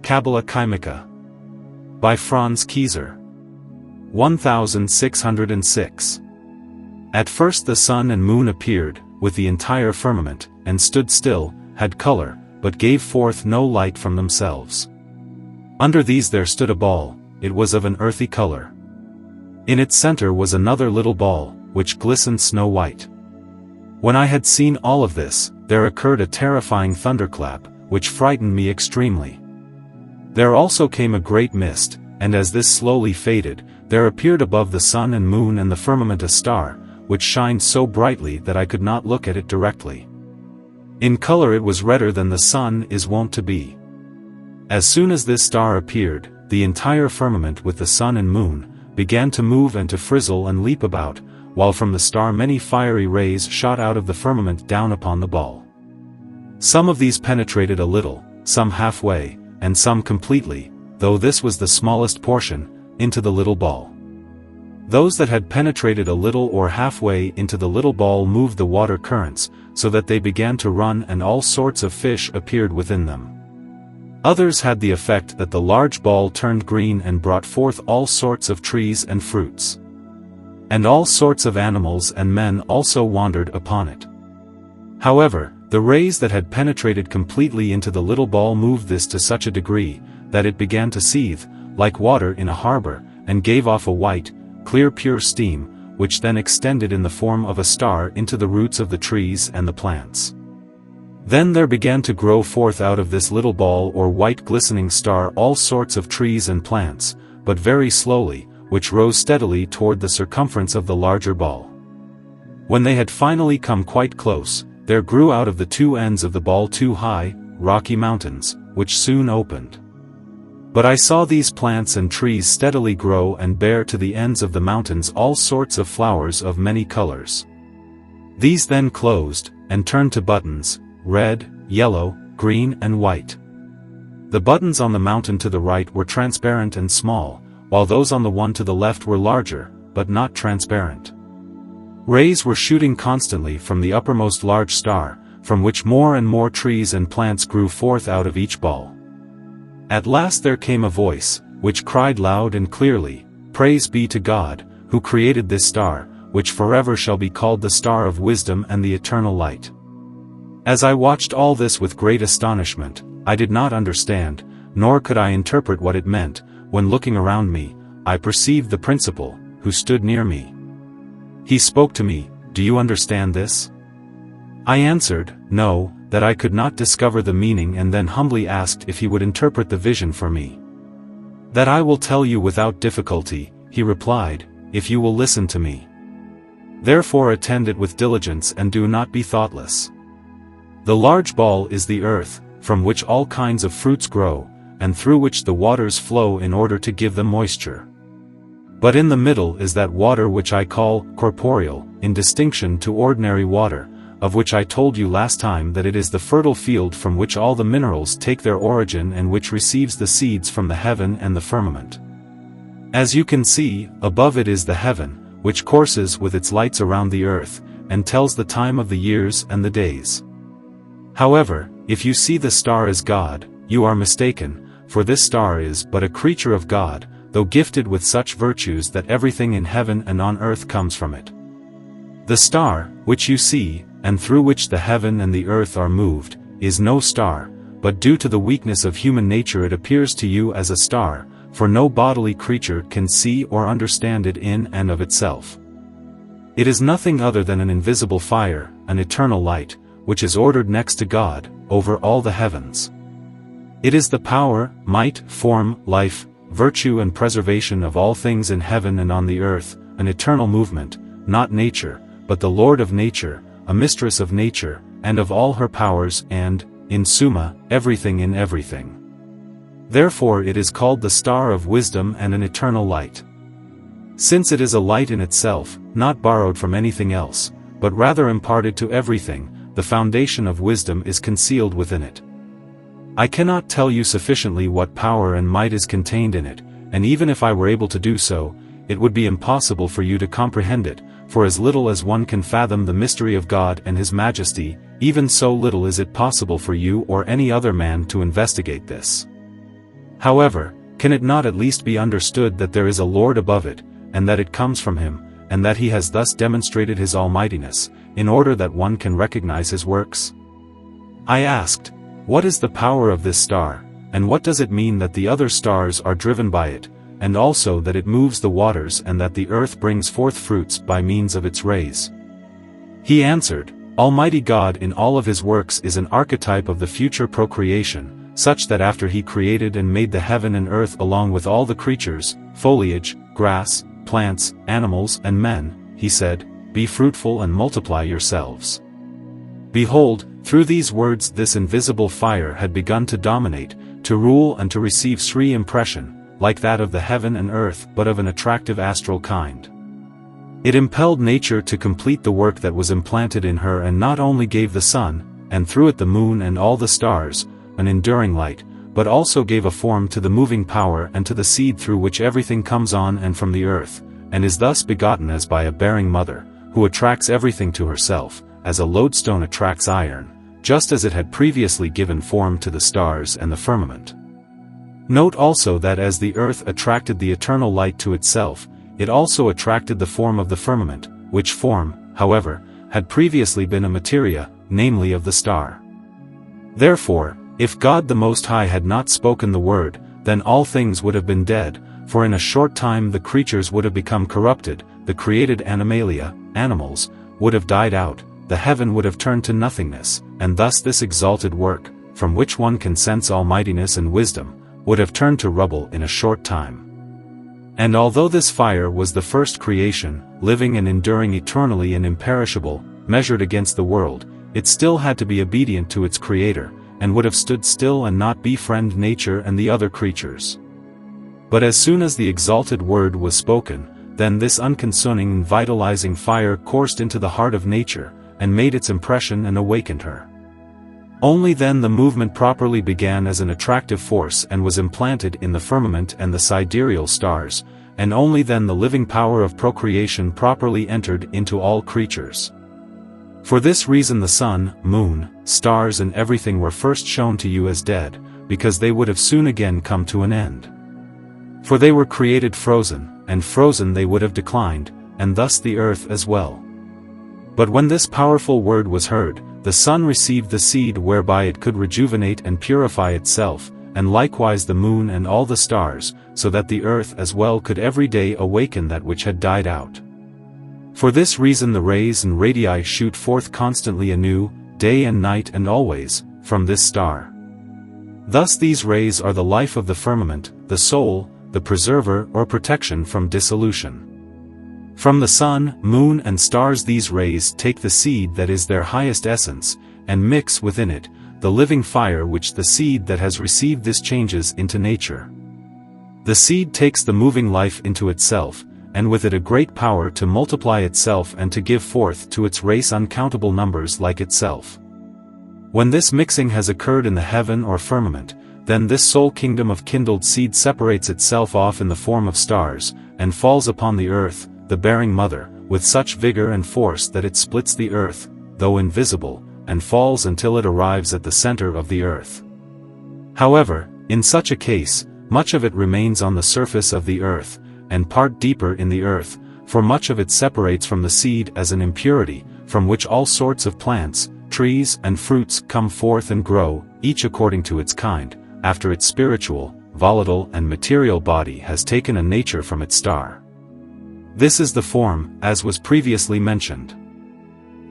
Cabala Chymica. By Franz Kieser. 1606. At first the sun and moon appeared, with the entire firmament, and stood still, had color, but gave forth no light from themselves. Under these there stood a ball, it was of an earthy color. In its center was another little ball, which glistened snow-white. When I had seen all of this, there occurred a terrifying thunderclap, which frightened me extremely. There also came a great mist, and as this slowly faded, there appeared above the sun and moon and the firmament a star, which shined so brightly that I could not look at it directly. In color it was redder than the sun is wont to be. As soon as this star appeared, the entire firmament with the sun and moon began to move and to frizzle and leap about, while from the star many fiery rays shot out of the firmament down upon the ball. Some of these penetrated a little, some halfway, and some completely, though this was the smallest portion, into the little ball. Those that had penetrated a little or halfway into the little ball moved the water currents, so that they began to run and all sorts of fish appeared within them. Others had the effect that the large ball turned green and brought forth all sorts of trees and fruits. And all sorts of animals and men also wandered upon it. However, the rays that had penetrated completely into the little ball moved this to such a degree, that it began to seethe, like water in a harbor, and gave off a white, clear pure steam, which then extended in the form of a star into the roots of the trees and the plants. Then there began to grow forth out of this little ball or white glistening star all sorts of trees and plants, but very slowly, which rose steadily toward the circumference of the larger ball. When they had finally come quite close, there grew out of the two ends of the ball two high, rocky mountains, which soon opened. But I saw these plants and trees steadily grow and bear to the ends of the mountains all sorts of flowers of many colors. These then closed, and turned to buttons, red, yellow, green and white. The buttons on the mountain to the right were transparent and small, while those on the one to the left were larger, but not transparent. Rays were shooting constantly from the uppermost large star, from which more and more trees and plants grew forth out of each ball. At last there came a voice, which cried loud and clearly, "Praise be to God, who created this star, which forever shall be called the star of wisdom and the eternal light." As I watched all this with great astonishment, I did not understand, nor could I interpret what it meant, when looking around me, I perceived the principal, who stood near me. He spoke to me, "Do you understand this?" I answered, "No," that I could not discover the meaning, and then humbly asked if he would interpret the vision for me. "That I will tell you without difficulty," he replied, "if you will listen to me. Therefore attend it with diligence and do not be thoughtless. The large ball is the earth, from which all kinds of fruits grow, and through which the waters flow in order to give them moisture. But in the middle is that water which I call corporeal, in distinction to ordinary water, of which I told you last time that it is the fertile field from which all the minerals take their origin and which receives the seeds from the heaven and the firmament. As you can see, above it is the heaven, which courses with its lights around the earth, and tells the time of the years and the days. However, if you see the star as God, you are mistaken, for this star is but a creature of God, though gifted with such virtues that everything in heaven and on earth comes from it. The star, which you see, and through which the heaven and the earth are moved, is no star, but due to the weakness of human nature it appears to you as a star, for no bodily creature can see or understand it in and of itself. It is nothing other than an invisible fire, an eternal light, which is ordered next to God, over all the heavens. It is the power, might, form, life, virtue and preservation of all things in heaven and on the earth, an eternal movement, not nature, but the Lord of nature, a mistress of nature, and of all her powers and, in summa, everything in everything. Therefore it is called the star of wisdom and an eternal light. Since it is a light in itself, not borrowed from anything else, but rather imparted to everything, the foundation of wisdom is concealed within it. I cannot tell you sufficiently what power and might is contained in it, and even if I were able to do so, it would be impossible for you to comprehend it, for as little as one can fathom the mystery of God and His majesty, even so little is it possible for you or any other man to investigate this. However, can it not at least be understood that there is a Lord above it, and that it comes from him, and that he has thus demonstrated his almightiness, in order that one can recognize his works? I asked, what is the power of this star, and what does it mean that the other stars are driven by it, and also that it moves the waters and that the earth brings forth fruits by means of its rays? He answered, Almighty God in all of his works is an archetype of the future procreation, such that after he created and made the heaven and earth along with all the creatures, foliage, grass, plants, animals and men, he said, Be fruitful and multiply yourselves. Behold, through these words this invisible fire had begun to dominate, to rule and to receive Sri impression, like that of the heaven and earth but of an attractive astral kind. It impelled nature to complete the work that was implanted in her and not only gave the sun, and through it the moon and all the stars, an enduring light, but also gave a form to the moving power and to the seed through which everything comes on and from the earth, and is thus begotten as by a bearing mother, who attracts everything to herself, as a lodestone attracts iron, just as it had previously given form to the stars and the firmament. Note also that as the earth attracted the eternal light to itself, it also attracted the form of the firmament, which form, however, had previously been a materia, namely of the star. Therefore, if God the Most High had not spoken the word, then all things would have been dead, for in a short time the creatures would have become corrupted, the created animalia, animals, would have died out, the heaven would have turned to nothingness, and thus this exalted work, from which one can sense almightiness and wisdom, would have turned to rubble in a short time. And although this fire was the first creation, living and enduring eternally and imperishable, measured against the world, it still had to be obedient to its creator, and would have stood still and not befriend nature and the other creatures. But as soon as the exalted word was spoken, then this unconsuming and vitalizing fire coursed into the heart of nature, and made its impression and awakened her. Only then the movement properly began as an attractive force and was implanted in the firmament and the sidereal stars, and only then the living power of procreation properly entered into all creatures. For this reason the sun, moon, stars and everything were first shown to you as dead, because they would have soon again come to an end. For they were created frozen, and frozen they would have declined, and thus the earth as well. But when this powerful word was heard, the sun received the seed whereby it could rejuvenate and purify itself, and likewise the moon and all the stars, so that the earth as well could every day awaken that which had died out. For this reason the rays and radii shoot forth constantly anew, day and night and always, from this star. Thus these rays are the life of the firmament, the soul, the preserver or protection from dissolution. From the sun, moon and stars these rays take the seed that is their highest essence, and mix within it, the living fire which the seed that has received this changes into nature. The seed takes the moving life into itself, and with it a great power to multiply itself and to give forth to its race uncountable numbers like itself. When this mixing has occurred in the heaven or firmament, then this soul kingdom of kindled seed separates itself off in the form of stars, and falls upon the earth, the bearing mother, with such vigor and force that it splits the earth, though invisible, and falls until it arrives at the center of the earth. However, in such a case, much of it remains on the surface of the earth, and part deeper in the earth, for much of it separates from the seed as an impurity, from which all sorts of plants, trees and fruits come forth and grow, each according to its kind, after its spiritual, volatile and material body has taken a nature from its star. This is the form, as was previously mentioned.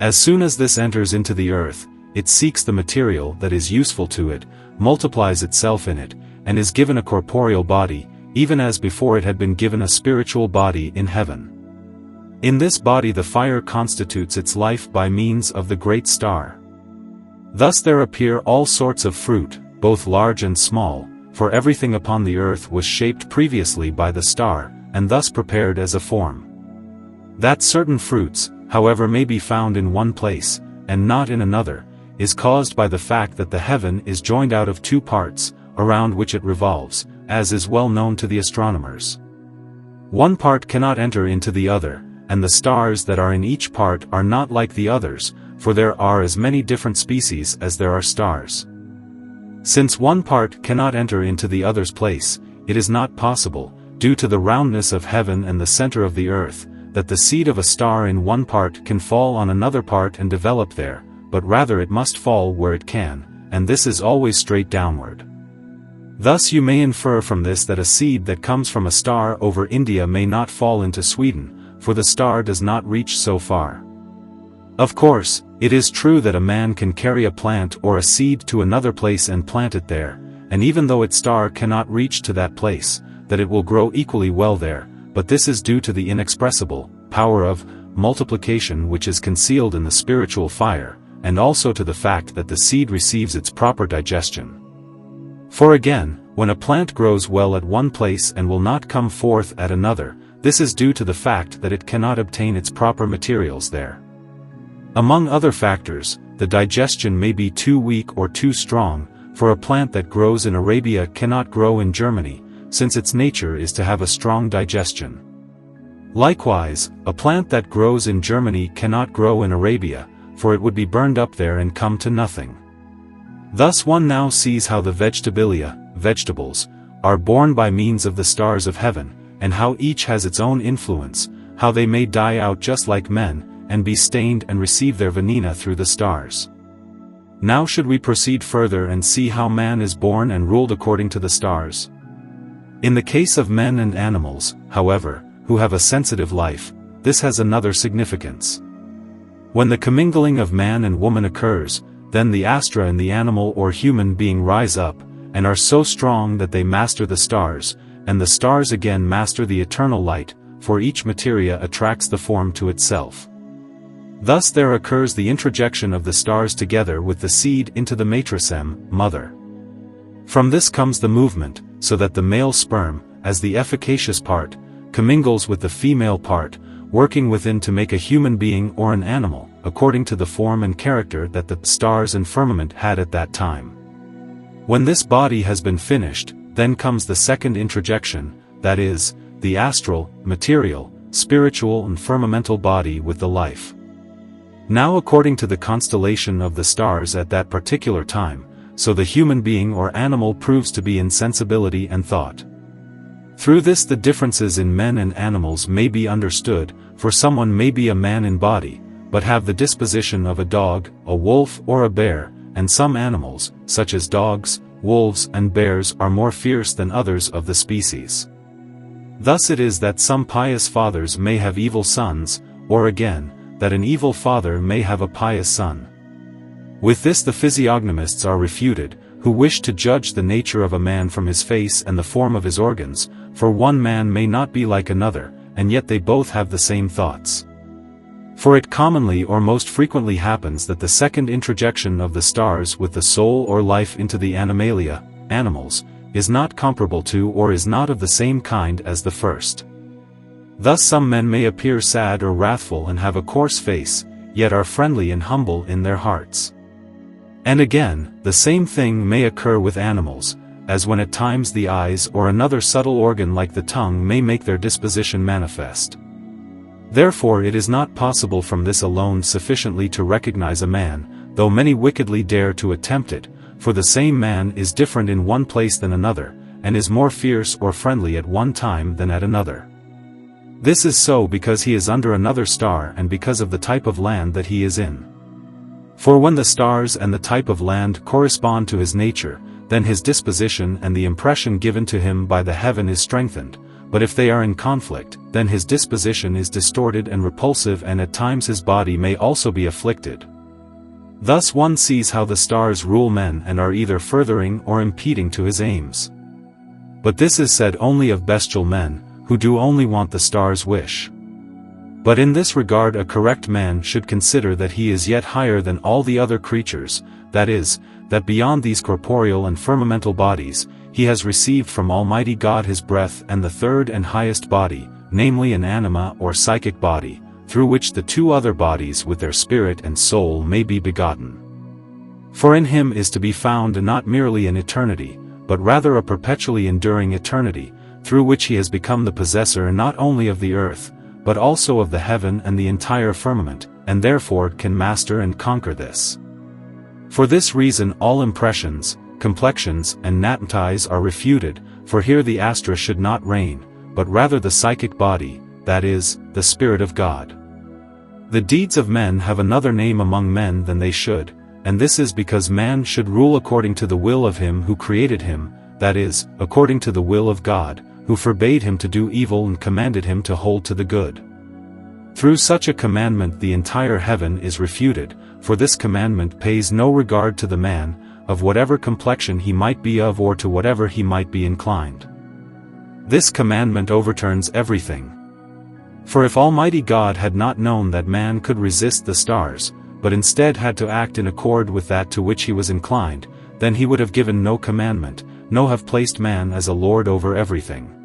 As soon as this enters into the earth, it seeks the material that is useful to it, multiplies itself in it, and is given a corporeal body, even as before it had been given a spiritual body in heaven. In this body the fire constitutes its life by means of the great star. Thus there appear all sorts of fruit, both large and small, for everything upon the earth was shaped previously by the star, and thus prepared as a form. That certain fruits, however, may be found in one place, and not in another, is caused by the fact that the heaven is joined out of two parts, around which it revolves, as is well known to the astronomers. One part cannot enter into the other, and the stars that are in each part are not like the others, for there are as many different species as there are stars. Since one part cannot enter into the other's place, it is not possible, due to the roundness of heaven and the center of the earth, that the seed of a star in one part can fall on another part and develop there, but rather it must fall where it can, and this is always straight downward. Thus you may infer from this that a seed that comes from a star over India may not fall into Sweden, for the star does not reach so far. Of course, it is true that a man can carry a plant or a seed to another place and plant it there, and even though its star cannot reach to that place, that it will grow equally well there, but this is due to the inexpressible power of multiplication which is concealed in the spiritual fire, and also to the fact that the seed receives its proper digestion. For again, when a plant grows well at one place and will not come forth at another, this is due to the fact that it cannot obtain its proper materials there. Among other factors, the digestion may be too weak or too strong, for a plant that grows in Arabia cannot grow in Germany, since its nature is to have a strong digestion. Likewise, a plant that grows in Germany cannot grow in Arabia, for it would be burned up there and come to nothing. Thus one now sees how the vegetabilia, vegetables, are born by means of the stars of heaven, and how each has its own influence, how they may die out just like men, and be stained and receive their venena through the stars. Now should we proceed further and see how man is born and ruled according to the stars? In the case of men and animals, however, who have a sensitive life, this has another significance. When the commingling of man and woman occurs, then the astra in the animal or human being rise up, and are so strong that they master the stars, and the stars again master the eternal light, for each materia attracts the form to itself. Thus there occurs the introjection of the stars together with the seed into the matricem, mother. From this comes the movement, so that the male sperm, as the efficacious part, commingles with the female part, working within to make a human being or an animal, according to the form and character that the stars and firmament had at that time. When this body has been finished, then comes the second introjection, that is, the astral, material, spiritual and firmamental body with the life. Now according to the constellation of the stars at that particular time, so the human being or animal proves to be in sensibility and thought. Through this the differences in men and animals may be understood, for someone may be a man in body, but have the disposition of a dog, a wolf or a bear, and some animals, such as dogs, wolves and bears are more fierce than others of the species. Thus it is that some pious fathers may have evil sons, or again, that an evil father may have a pious son. With this the physiognomists are refuted, who wish to judge the nature of a man from his face and the form of his organs, for one man may not be like another, and yet they both have the same thoughts. For it commonly or most frequently happens that the second introjection of the stars with the soul or life into the animalia, animals, is not comparable to or is not of the same kind as the first. Thus some men may appear sad or wrathful and have a coarse face, yet are friendly and humble in their hearts. And again, the same thing may occur with animals, as when at times the eyes or another subtle organ like the tongue may make their disposition manifest. Therefore it is not possible from this alone sufficiently to recognize a man, though many wickedly dare to attempt it, for the same man is different in one place than another, and is more fierce or friendly at one time than at another. This is so because he is under another star and because of the type of land that he is in. For when the stars and the type of land correspond to his nature, then his disposition and the impression given to him by the heaven is strengthened, but if they are in conflict, then his disposition is distorted and repulsive and at times his body may also be afflicted. Thus one sees how the stars rule men and are either furthering or impeding to his aims. But this is said only of bestial men, who do only want the stars' wish. But in this regard a correct man should consider that he is yet higher than all the other creatures, that is, that beyond these corporeal and firmamental bodies, he has received from Almighty God his breath and the third and highest body, namely an anima or psychic body, through which the two other bodies with their spirit and soul may be begotten. For in him is to be found not merely an eternity, but rather a perpetually enduring eternity, through which he has become the possessor not only of the earth, but also of the heaven and the entire firmament, and therefore can master and conquer this. For this reason all impressions, complexions, and natantides are refuted, for here the astra should not reign, but rather the psychic body, that is, the Spirit of God. The deeds of men have another name among men than they should, and this is because man should rule according to the will of him who created him, that is, according to the will of God, who forbade him to do evil and commanded him to hold to the good. Through such a commandment the entire heaven is refuted, for this commandment pays no regard to the man, of whatever complexion he might be of or to whatever he might be inclined. This commandment overturns everything. For if Almighty God had not known that man could resist the stars, but instead had to act in accord with that to which he was inclined, then he would have given no commandment, no have placed man as a lord over everything.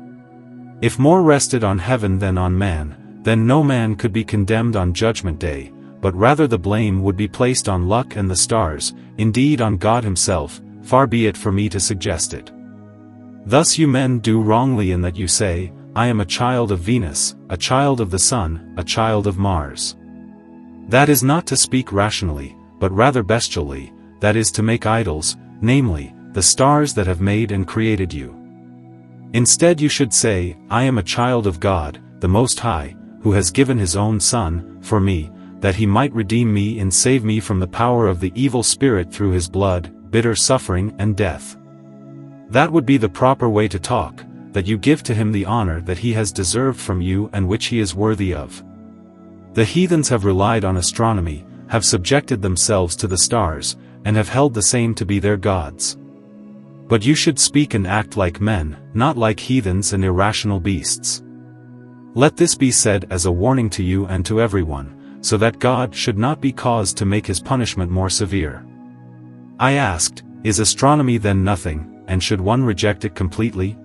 If more rested on heaven than on man, then no man could be condemned on Judgment Day, but rather the blame would be placed on luck and the stars, indeed on God himself, far be it for me to suggest it. Thus you men do wrongly in that you say, I am a child of Venus, a child of the sun, a child of Mars. That is not to speak rationally, but rather bestially, that is to make idols, namely, the stars that have made and created you. Instead you should say, I am a child of God, the Most High, who has given his own Son, for me, that he might redeem me and save me from the power of the evil spirit through his blood, bitter suffering and death. That would be the proper way to talk, that you give to him the honor that he has deserved from you and which he is worthy of. The heathens have relied on astronomy, have subjected themselves to the stars, and have held the same to be their gods. But you should speak and act like men, not like heathens and irrational beasts. Let this be said as a warning to you and to everyone, so that God should not be caused to make his punishment more severe. I asked, is astronomy then nothing, and should one reject it completely?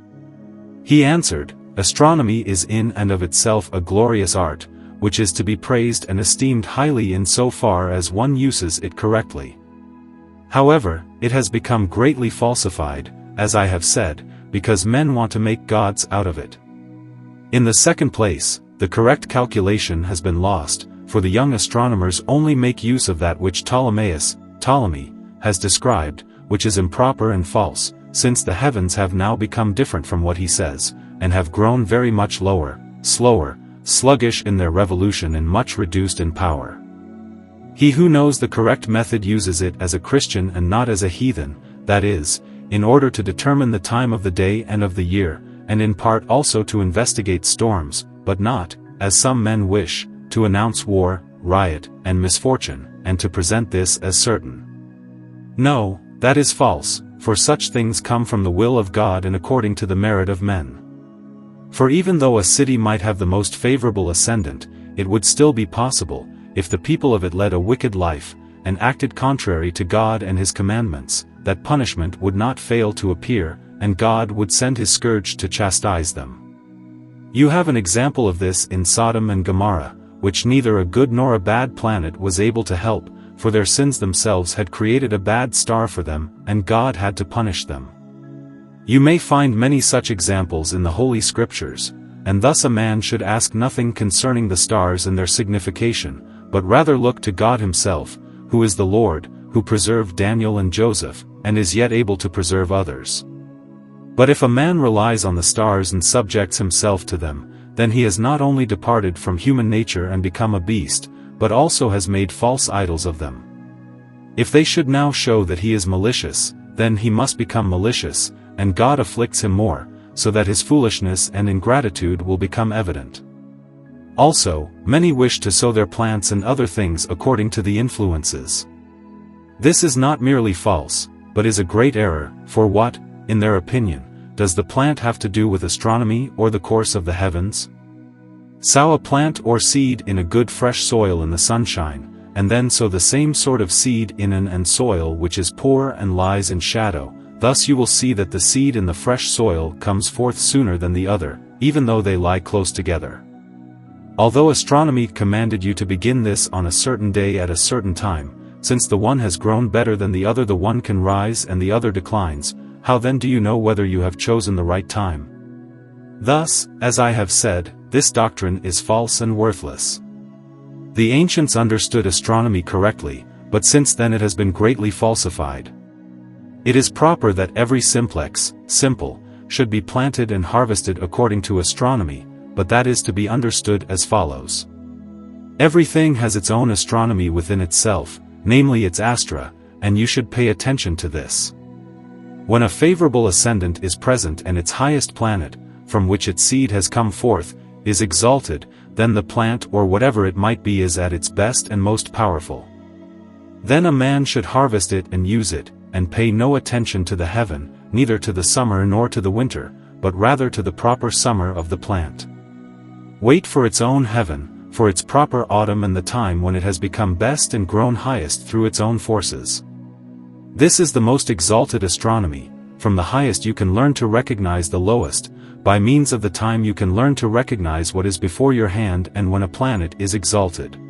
He answered, astronomy is in and of itself a glorious art, which is to be praised and esteemed highly in so far as one uses it correctly. However, it has become greatly falsified, as I have said, because men want to make gods out of it. In the second place, the correct calculation has been lost, for the young astronomers only make use of that which Ptolemy, has described, which is improper and false, since the heavens have now become different from what he says, and have grown very much lower, slower, sluggish in their revolution and much reduced in power. He who knows the correct method uses it as a Christian and not as a heathen, that is, in order to determine the time of the day and of the year, and in part also to investigate storms, but not, as some men wish, to announce war, riot, and misfortune, and to present this as certain. No, that is false, for such things come from the will of God and according to the merit of men. For even though a city might have the most favorable ascendant, it would still be possible, if the people of it led a wicked life, and acted contrary to God and his commandments, that punishment would not fail to appear, and God would send his scourge to chastise them. You have an example of this in Sodom and Gomorrah, which neither a good nor a bad planet was able to help, for their sins themselves had created a bad star for them, and God had to punish them. You may find many such examples in the Holy Scriptures, and thus a man should ask nothing concerning the stars and their signification, but rather look to God himself, who is the Lord, who preserved Daniel and Joseph, and is yet able to preserve others. But if a man relies on the stars and subjects himself to them, then he has not only departed from human nature and become a beast, but also has made false idols of them. If they should now show that he is malicious, then he must become malicious, and God afflicts him more, so that his foolishness and ingratitude will become evident. Also, many wish to sow their plants and other things according to the influences. This is not merely false, but is a great error, for what, in their opinion, does the plant have to do with astronomy or the course of the heavens? Sow a plant or seed in a good fresh soil in the sunshine, and then sow the same sort of seed in an soil which is poor and lies in shadow. Thus you will see that the seed in the fresh soil comes forth sooner than the other, even though they lie close together. Although astronomy commanded you to begin this on a certain day at a certain time, since the one has grown better than the other, the one can rise and the other declines, how then do you know whether you have chosen the right time? Thus, as I have said, this doctrine is false and worthless. The ancients understood astronomy correctly, but since then it has been greatly falsified. It is proper that every simplex, simple, should be planted and harvested according to astronomy, but that is to be understood as follows. Everything has its own astronomy within itself, namely its astra, and you should pay attention to this. When a favorable ascendant is present and its highest planet, from which its seed has come forth, is exalted, then the plant or whatever it might be is at its best and most powerful. Then a man should harvest it and use it, and pay no attention to the heaven, neither to the summer nor to the winter, but rather to the proper summer of the plant. Wait for its own heaven, for its proper autumn and the time when it has become best and grown highest through its own forces. This is the most exalted astronomy. From the highest you can learn to recognize the lowest, by means of the time you can learn to recognize what is before your hand and when a planet is exalted.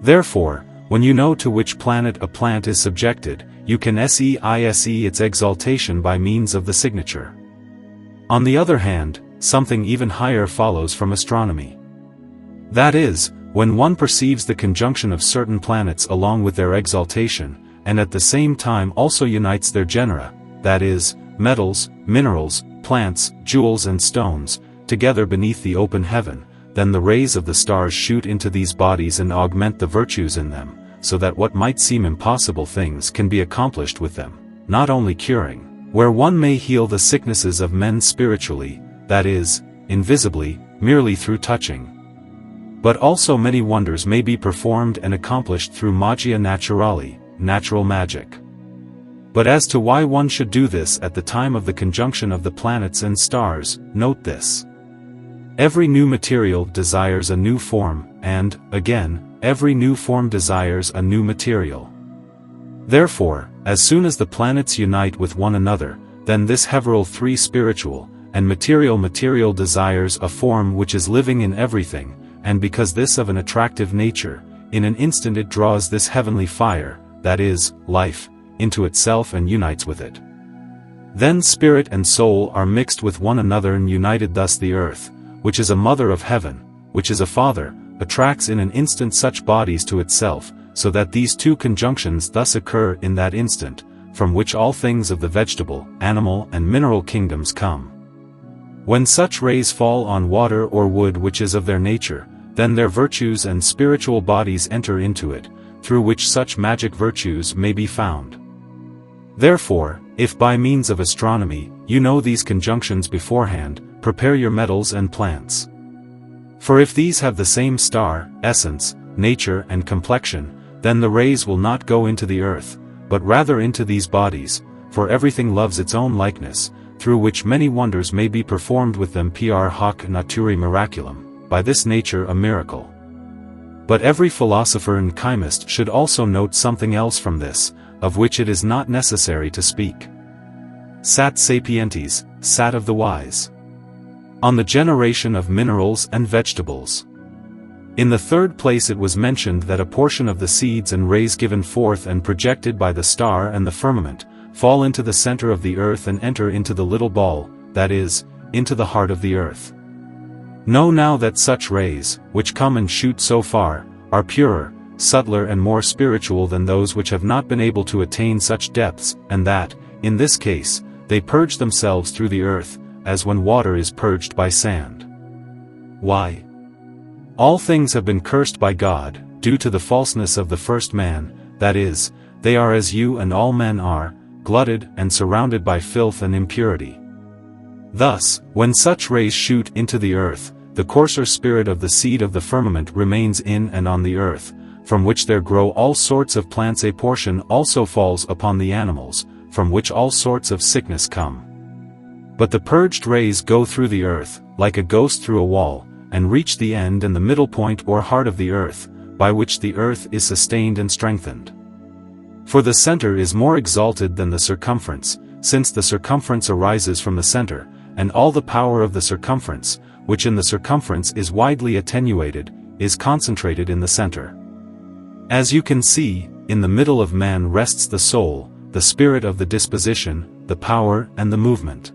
Therefore, when you know to which planet a plant is subjected, you can see its exaltation by means of the signature. On the other hand, something even higher follows from astronomy. That is, when one perceives the conjunction of certain planets along with their exaltation, and at the same time also unites their genera, that is, metals, minerals, plants, jewels and stones, together beneath the open heaven, then the rays of the stars shoot into these bodies and augment the virtues in them, so that what might seem impossible things can be accomplished with them, not only curing, where one may heal the sicknesses of men spiritually, that is, invisibly, merely through touching. But also many wonders may be performed and accomplished through magia naturali, natural magic. But as to why one should do this at the time of the conjunction of the planets and stars, note this. Every new material desires a new form, and, again, every new form desires a new material. Therefore, as soon as the planets unite with one another, then this heveral three spiritual and material desires a form which is living in everything, and because this of an attractive nature, in an instant it draws this heavenly fire, that is, life, into itself and unites with it. Then spirit and soul are mixed with one another and united, thus the earth, which is a mother of heaven, which is a father, attracts in an instant such bodies to itself, so that these two conjunctions thus occur in that instant, from which all things of the vegetable, animal and mineral kingdoms come. When such rays fall on water or wood which is of their nature, then their virtues and spiritual bodies enter into it, through which such magic virtues may be found. Therefore, if by means of astronomy, you know these conjunctions beforehand, prepare your metals and plants. For if these have the same star, essence, nature and complexion, then the rays will not go into the earth, but rather into these bodies, for everything loves its own likeness, through which many wonders may be performed with them per hoc naturae miraculum, by this nature a miracle. But every philosopher and chemist should also note something else from this, of which it is not necessary to speak. Sat sapientes, sat of the wise. On the generation of minerals and vegetables. In the third place it was mentioned that a portion of the seeds and rays given forth and projected by the star and the firmament, fall into the center of the earth and enter into the little ball, that is, into the heart of the earth. Know now that such rays, which come and shoot so far, are purer, subtler and more spiritual than those which have not been able to attain such depths, and that, in this case, they purge themselves through the earth, as when water is purged by sand. Why? All things have been cursed by God, due to the falseness of the first man, that is, they are as you and all men are, glutted and surrounded by filth and impurity. Thus, when such rays shoot into the earth, the coarser spirit of the seed of the firmament remains in and on the earth, from which there grow all sorts of plants. A portion also falls upon the animals, from which all sorts of sickness come. But the purged rays go through the earth, like a ghost through a wall, and reach the end and the middle point or heart of the earth, by which the earth is sustained and strengthened. For the center is more exalted than the circumference, since the circumference arises from the center, and all the power of the circumference, which in the circumference is widely attenuated, is concentrated in the center. As you can see, in the middle of man rests the soul, the spirit of the disposition, the power and the movement.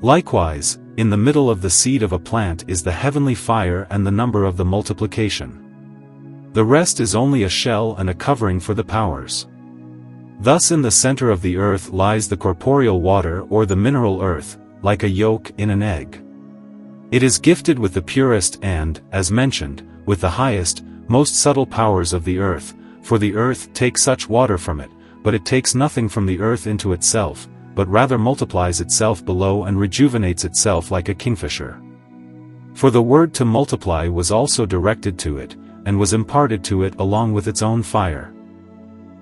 Likewise, in the middle of the seed of a plant is the heavenly fire and the number of the multiplication. The rest is only a shell and a covering for the powers. Thus in the center of the earth lies the corporeal water or the mineral earth, like a yolk in an egg. It is gifted with the purest and, as mentioned, with the highest, most subtle powers of the earth, for the earth takes such water from it, but it takes nothing from the earth into itself, but rather multiplies itself below and rejuvenates itself like a kingfisher. For the word to multiply was also directed to it, and was imparted to it along with its own fire.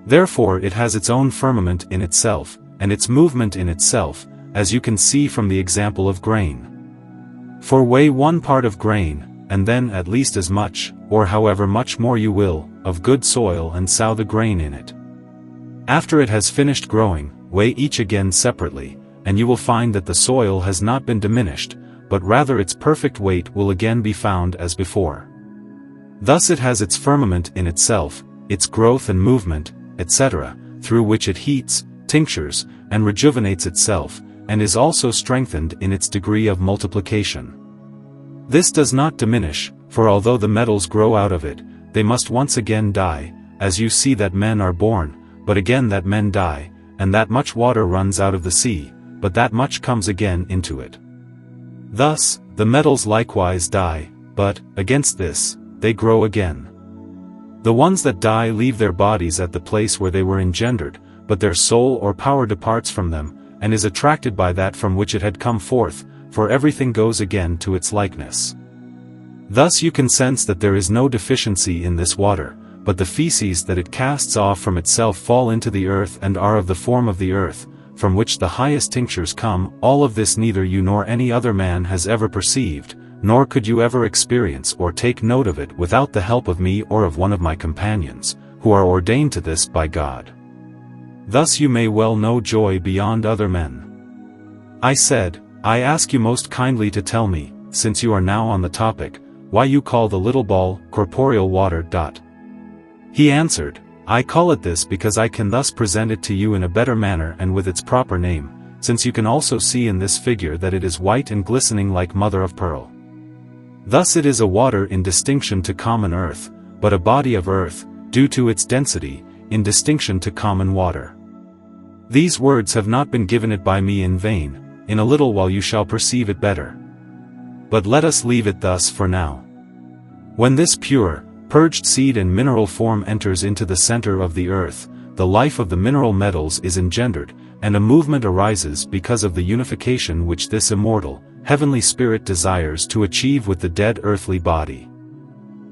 Therefore it has its own firmament in itself, and its movement in itself, as you can see from the example of grain. For weigh 1 part of grain, and then at least as much, or however much more you will, of good soil and sow the grain in it. After it has finished growing, weigh each again separately, and you will find that the soil has not been diminished, but rather its perfect weight will again be found as before. Thus it has its firmament in itself, its growth and movement, etc., through which it heats, tinctures, and rejuvenates itself, and is also strengthened in its degree of multiplication. This does not diminish, for although the metals grow out of it, they must once again die, as you see that men are born, but again that men die, and that much water runs out of the sea, but that much comes again into it. Thus, the metals likewise die, but, against this, they grow again. The ones that die leave their bodies at the place where they were engendered, but their soul or power departs from them, and is attracted by that from which it had come forth, for everything goes again to its likeness. Thus you can sense that there is no deficiency in this water, but the feces that it casts off from itself fall into the earth and are of the form of the earth, from which the highest tinctures come. All of this neither you nor any other man has ever perceived, nor could you ever experience or take note of it without the help of me or of one of my companions, who are ordained to this by God. Thus you may well know joy beyond other men. I said, I ask you most kindly to tell me, since you are now on the topic, why you call the little ball corporeal water. He answered, I call it this because I can thus present it to you in a better manner and with its proper name, since you can also see in this figure that it is white and glistening like mother of pearl. Thus it is a water in distinction to common earth, but a body of earth, due to its density, in distinction to common water. These words have not been given it by me in vain. In a little while you shall perceive it better. But let us leave it thus for now. When this pure, purged seed and mineral form enters into the center of the earth, the life of the mineral metals is engendered, and a movement arises because of the unification which this immortal, heavenly spirit desires to achieve with the dead earthly body.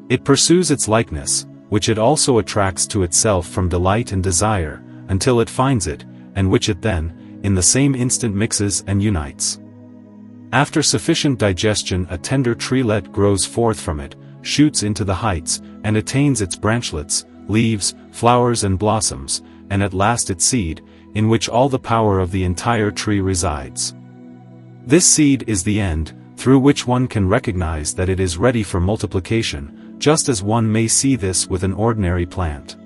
It pursues its likeness, which it also attracts to itself from delight and desire, until it finds it, and which it then, in the same instant mixes and unites. After sufficient digestion a tender treelet grows forth from it, shoots into the heights, and attains its branchlets, leaves, flowers and blossoms, and at last its seed, in which all the power of the entire tree resides. This seed is the end, through which one can recognize that it is ready for multiplication, just as one may see this with an ordinary plant.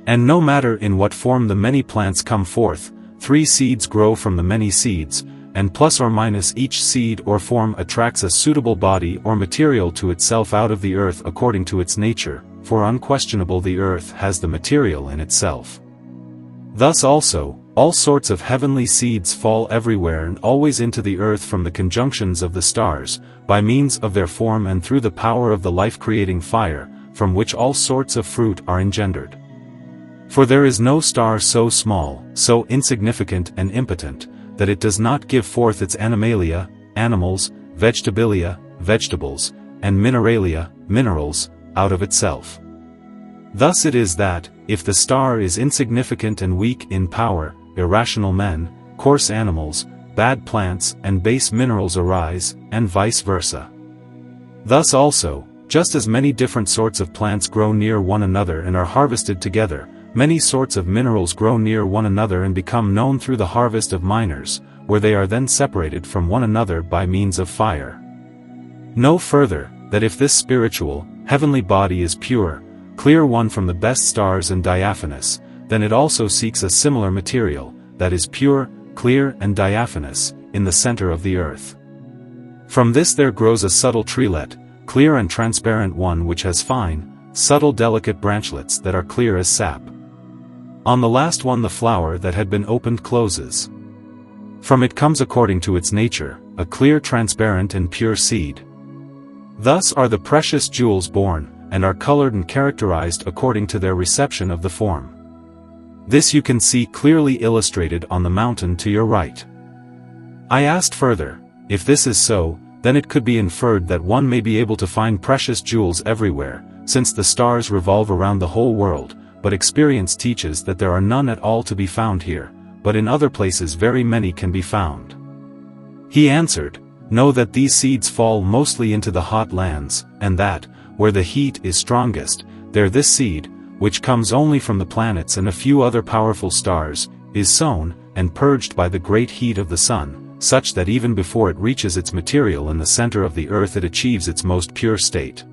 And no matter in what form the many plants come forth, 3 seeds grow from the many seeds, and plus or minus each seed or form attracts a suitable body or material to itself out of the earth according to its nature, for unquestionable the earth has the material in itself. Thus also, all sorts of heavenly seeds fall everywhere and always into the earth from the conjunctions of the stars, by means of their form and through the power of the life-creating fire, from which all sorts of fruit are engendered. For there is no star so small, so insignificant and impotent, that it does not give forth its animalia, animals, vegetabilia, vegetables, and mineralia, minerals, out of itself. Thus it is that, if the star is insignificant and weak in power, irrational men, coarse animals, bad plants and base minerals arise, and vice versa. Thus also, just as many different sorts of plants grow near one another and are harvested together, many sorts of minerals grow near one another and become known through the harvest of miners, where they are then separated from one another by means of fire. Know further, that if this spiritual, heavenly body is pure, clear one from the best stars and diaphanous, then it also seeks a similar material, that is pure, clear and diaphanous, in the center of the earth. From this there grows a subtle treelet, clear and transparent one which has fine, subtle delicate branchlets that are clear as sap. On the last one the flower that had been opened closes. From it comes according to its nature, a clear, transparent and pure seed. Thus are the precious jewels born, and are colored and characterized according to their reception of the form. This you can see clearly illustrated on the mountain to your right. I asked further, if this is so, then it could be inferred that one may be able to find precious jewels everywhere, since the stars revolve around the whole world, but experience teaches that there are none at all to be found here, but in other places very many can be found. He answered, know that these seeds fall mostly into the hot lands, and that, where the heat is strongest, there this seed, which comes only from the planets and a few other powerful stars, is sown, and purged by the great heat of the sun, such that even before it reaches its material in the center of the earth it achieves its most pure state.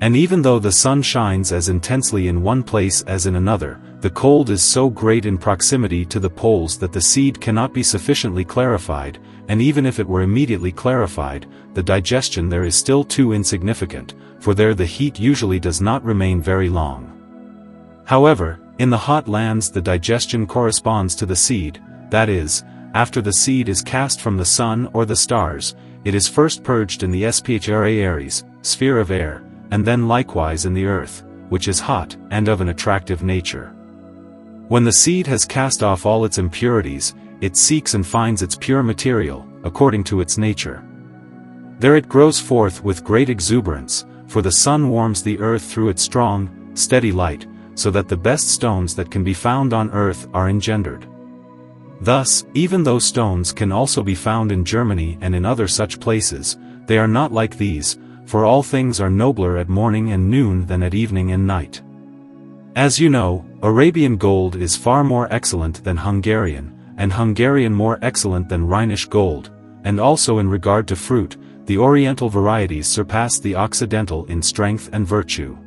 And even though the sun shines as intensely in one place as in another, the cold is so great in proximity to the poles that the seed cannot be sufficiently clarified, and even if it were immediately clarified, the digestion there is still too insignificant, for there the heat usually does not remain very long. However, in the hot lands the digestion corresponds to the seed, that is, after the seed is cast from the sun or the stars, it is first purged in the Aries, sphere of air, and then likewise in the earth, which is hot and of an attractive nature. When the seed has cast off all its impurities, it seeks and finds its pure material, according to its nature. There it grows forth with great exuberance, for the sun warms the earth through its strong, steady light, so that the best stones that can be found on earth are engendered. Thus, even though stones can also be found in Germany and in other such places, they are not like these, for all things are nobler at morning and noon than at evening and night. As you know, Arabian gold is far more excellent than Hungarian, and Hungarian more excellent than Rhenish gold, and also in regard to fruit, the Oriental varieties surpass the Occidental in strength and virtue.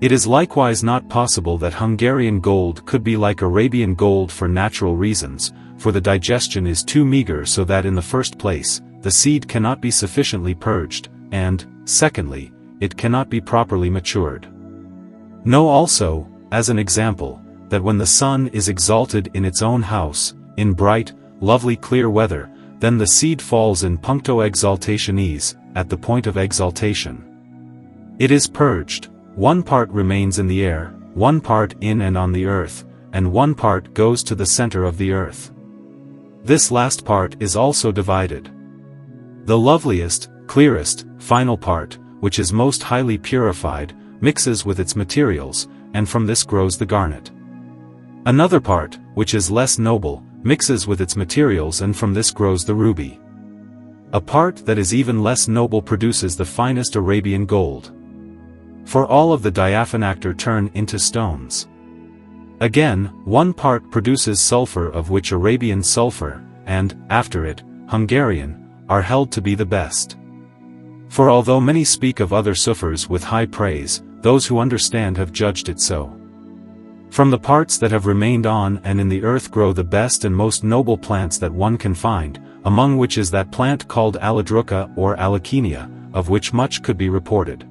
It is likewise not possible that Hungarian gold could be like Arabian gold for natural reasons, for the digestion is too meager so that in the first place, the seed cannot be sufficiently purged, and, secondly, it cannot be properly matured. Know also, as an example, that when the sun is exalted in its own house, in bright, lovely clear weather, then the seed falls in puncto exaltationis, at the point of exaltation. It is purged, one part remains in the air, one part in and on the earth, and one part goes to the center of the earth. This last part is also divided. The loveliest, clearest, final part, which is most highly purified, mixes with its materials, and from this grows the garnet. Another part, which is less noble, mixes with its materials and from this grows the ruby. A part that is even less noble produces the finest Arabian gold. For all of the diaphanactor turn into stones. Again, one part produces sulfur of which Arabian sulfur, and, after it, Hungarian, are held to be the best. For although many speak of other sulfurs with high praise, those who understand have judged it so. From the parts that have remained on and in the earth grow the best and most noble plants that one can find, among which is that plant called Aladruca or Alachenia, of which much could be reported.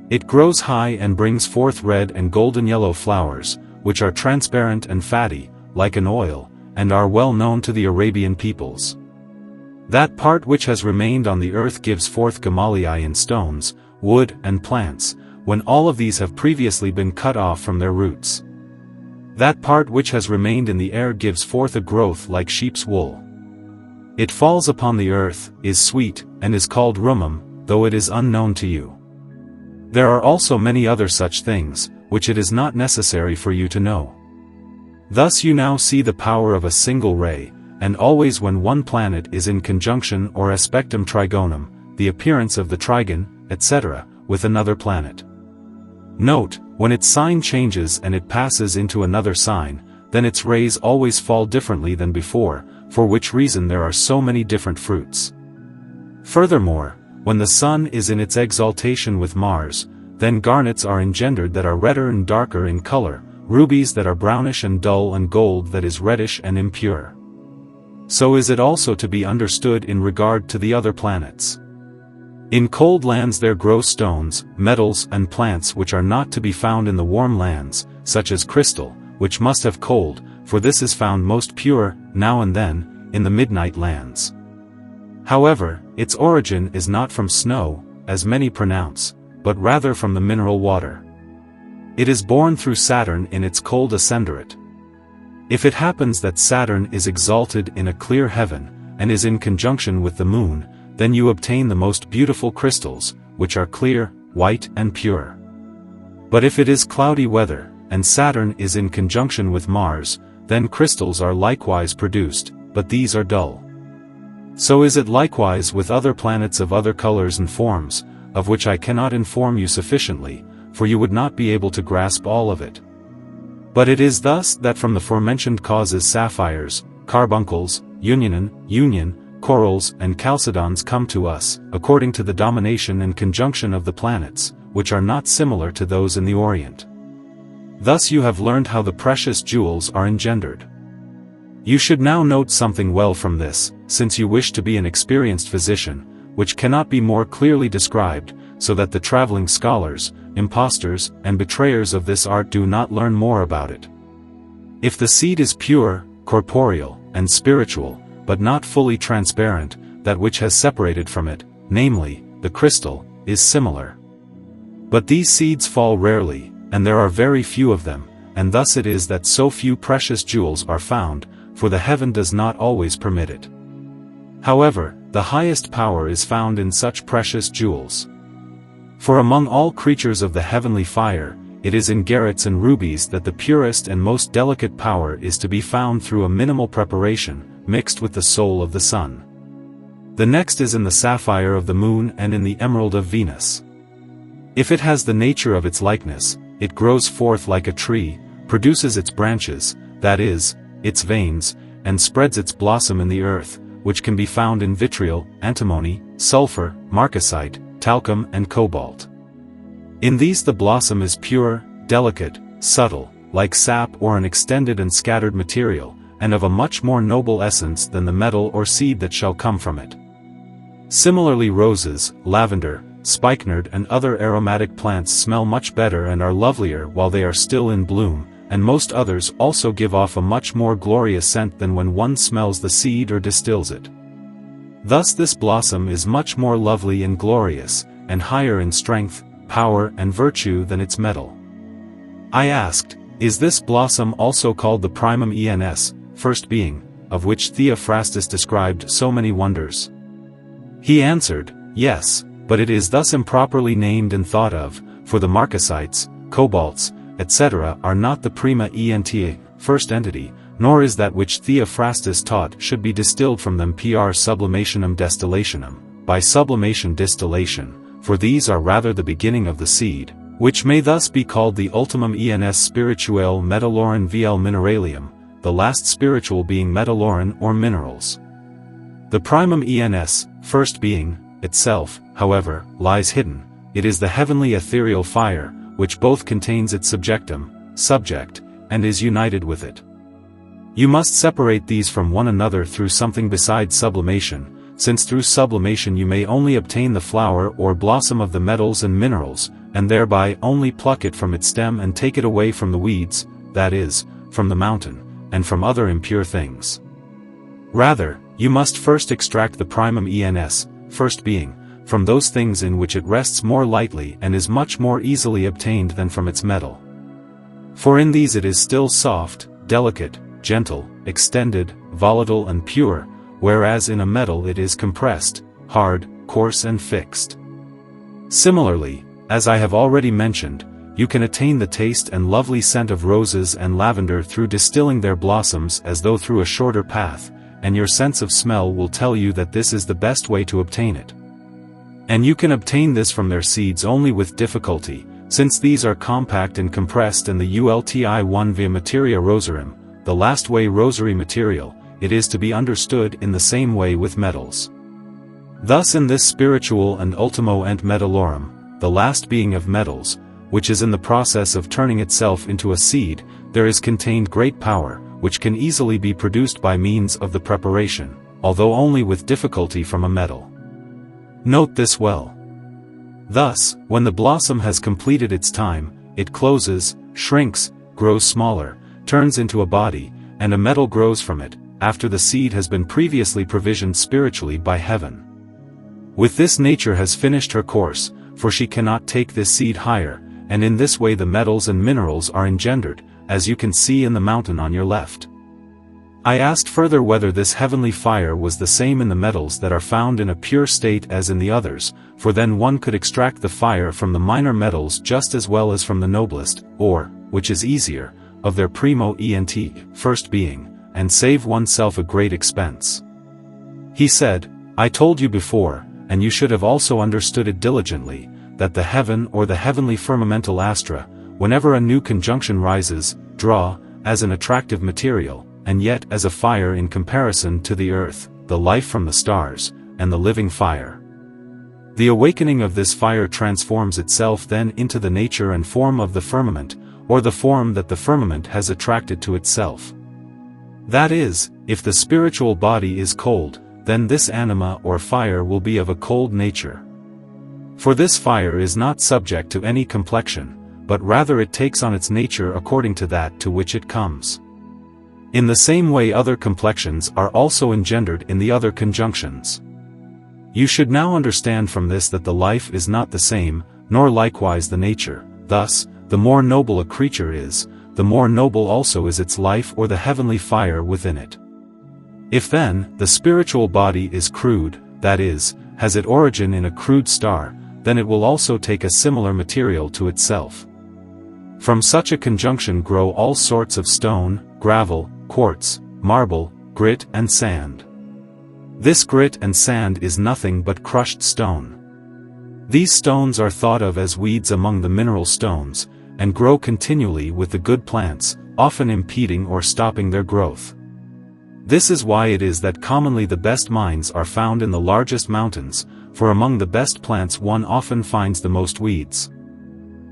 It grows high and brings forth red and golden yellow flowers, which are transparent and fatty, like an oil, and are well known to the Arabian peoples. That part which has remained on the earth gives forth gamalii in stones, wood and plants, when all of these have previously been cut off from their roots. That part which has remained in the air gives forth a growth like sheep's wool. It falls upon the earth, is sweet, and is called rumum, though it is unknown to you. There are also many other such things, which it is not necessary for you to know. Thus you now see the power of a single ray, and always when one planet is in conjunction or aspectum trigonum, the appearance of the trigon, etc., with another planet. Note, when its sign changes and it passes into another sign, then its rays always fall differently than before, for which reason there are so many different fruits. Furthermore, when the sun is in its exaltation with Mars, then garnets are engendered that are redder and darker in color, rubies that are brownish and dull, and gold that is reddish and impure. So is it also to be understood in regard to the other planets. In cold lands there grow stones, metals and plants which are not to be found in the warm lands, such as crystal, which must have cold, for this is found most pure, now and then, in the midnight lands. However, its origin is not from snow, as many pronounce, but rather from the mineral water. It is born through Saturn in its cold ascenderate. If it happens that Saturn is exalted in a clear heaven, and is in conjunction with the moon, then you obtain the most beautiful crystals, which are clear, white and pure. But if it is cloudy weather, and Saturn is in conjunction with Mars, then crystals are likewise produced, but these are dull. So is it likewise with other planets of other colors and forms, of which I cannot inform you sufficiently, for you would not be able to grasp all of it. But it is thus that from the forementioned causes sapphires, carbuncles, union, corals and chalcedons come to us, according to the domination and conjunction of the planets, which are not similar to those in the Orient. Thus you have learned how the precious jewels are engendered. You should now note something well from this, since you wish to be an experienced physician, which cannot be more clearly described, so that the traveling scholars, impostors, and betrayers of this art do not learn more about it. If the seed is pure, corporeal, and spiritual, but not fully transparent, that which has separated from it, namely, the crystal, is similar. But these seeds fall rarely, and there are very few of them, and thus it is that so few precious jewels are found, for the heaven does not always permit it. However, the highest power is found in such precious jewels. For among all creatures of the heavenly fire, it is in garnets and rubies that the purest and most delicate power is to be found through a minimal preparation, mixed with the soul of the sun. The next is in the sapphire of the moon and in the emerald of Venus. If it has the nature of its likeness, it grows forth like a tree, produces its branches, that is, its veins, and spreads its blossom in the earth, which can be found in vitriol, antimony, sulfur, marcasite, talcum and cobalt. In these the blossom is pure, delicate, subtle, like sap or an extended and scattered material, and of a much more noble essence than the metal or seed that shall come from it. Similarly roses, lavender, spikenard and other aromatic plants smell much better and are lovelier while they are still in bloom, and most others also give off a much more glorious scent than when one smells the seed or distills it. Thus this blossom is much more lovely and glorious, and higher in strength, power and virtue than its metal. I asked, is this blossom also called the primum ens, first being, of which Theophrastus described so many wonders? He answered, yes, but it is thus improperly named and thought of, for the marcasites, cobalts, etc. are not the prima enta, first entity, nor is that which Theophrastus taught should be distilled from them per sublimationem distillationem, by sublimation distillation, for these are rather the beginning of the seed, which may thus be called the ultimum ens spirituale metallorum vel mineralium, the last spiritual being metallorum or minerals. The primum ens, first being, itself, however, lies hidden. It is the heavenly ethereal fire, which both contains its subjectum, subject, and is united with it. You must separate these from one another through something besides sublimation, since through sublimation you may only obtain the flower or blossom of the metals and minerals, and thereby only pluck it from its stem and take it away from the weeds, that is, from the mountain, and from other impure things. Rather, you must first extract the primum ens, first being, from those things in which it rests more lightly and is much more easily obtained than from its metal. For in these it is still soft, delicate, gentle, extended, volatile and pure, whereas in a metal it is compressed, hard, coarse and fixed. Similarly, as I have already mentioned, you can attain the taste and lovely scent of roses and lavender through distilling their blossoms as though through a shorter path, and your sense of smell will tell you that this is the best way to obtain it. And you can obtain this from their seeds only with difficulty, since these are compact and compressed in the ulti1 via materia rosarum, the last way rosary material. It is to be understood in the same way with metals. Thus in this spiritual and ultimo ent metallorum, the last being of metals, which is in the process of turning itself into a seed, there is contained great power, which can easily be produced by means of the preparation, although only with difficulty from a metal. Note this well. Thus, when the blossom has completed its time, it closes, shrinks, grows smaller, turns into a body, and a metal grows from it, after the seed has been previously provisioned spiritually by heaven. With this nature has finished her course, for she cannot take this seed higher, and in this way the metals and minerals are engendered, as you can see in the mountain on your left. I asked further whether this heavenly fire was the same in the metals that are found in a pure state as in the others, for then one could extract the fire from the minor metals just as well as from the noblest, or, which is easier, of their primo ent, first being, and save oneself a great expense. He said, I told you before, and you should have also understood it diligently, that the heaven or the heavenly firmamental astra, whenever a new conjunction rises, draw, as an attractive material, and yet as a fire in comparison to the earth, the life from the stars, and the living fire. The awakening of this fire transforms itself then into the nature and form of the firmament, or the form that the firmament has attracted to itself. That is, if the spiritual body is cold, then this anima or fire will be of a cold nature. For this fire is not subject to any complexion, but rather it takes on its nature according to that to which it comes. In the same way other complexions are also engendered in the other conjunctions. You should now understand from this that the life is not the same, nor likewise the nature. Thus, the more noble a creature is, the more noble also is its life or the heavenly fire within it. If then, the spiritual body is crude, that is, has its origin in a crude star, then it will also take a similar material to itself. From such a conjunction grow all sorts of stone, gravel, quartz, marble, grit and sand. This grit and sand is nothing but crushed stone. These stones are thought of as weeds among the mineral stones, and grow continually with the good plants, often impeding or stopping their growth. This is why it is that commonly the best mines are found in the largest mountains, for among the best plants one often finds the most weeds.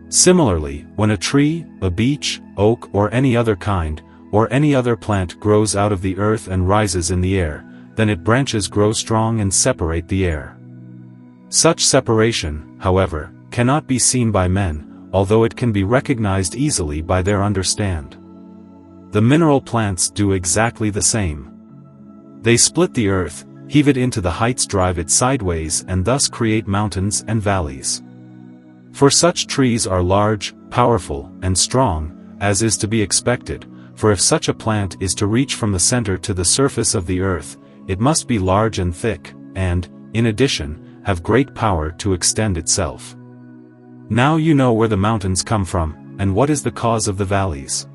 Similarly, when a tree, a beech, oak or any other kind, or any other plant grows out of the earth and rises in the air, then its branches grow strong and separate the air. Such separation, however, cannot be seen by men, although it can be recognized easily by their understand. The mineral plants do exactly the same. They split the earth, heave it into the heights, drive it sideways and thus create mountains and valleys. For such trees are large, powerful, and strong, as is to be expected, for if such a plant is to reach from the center to the surface of the earth, it must be large and thick, and, in addition, have great power to extend itself. Now you know where the mountains come from, and what is the cause of the valleys.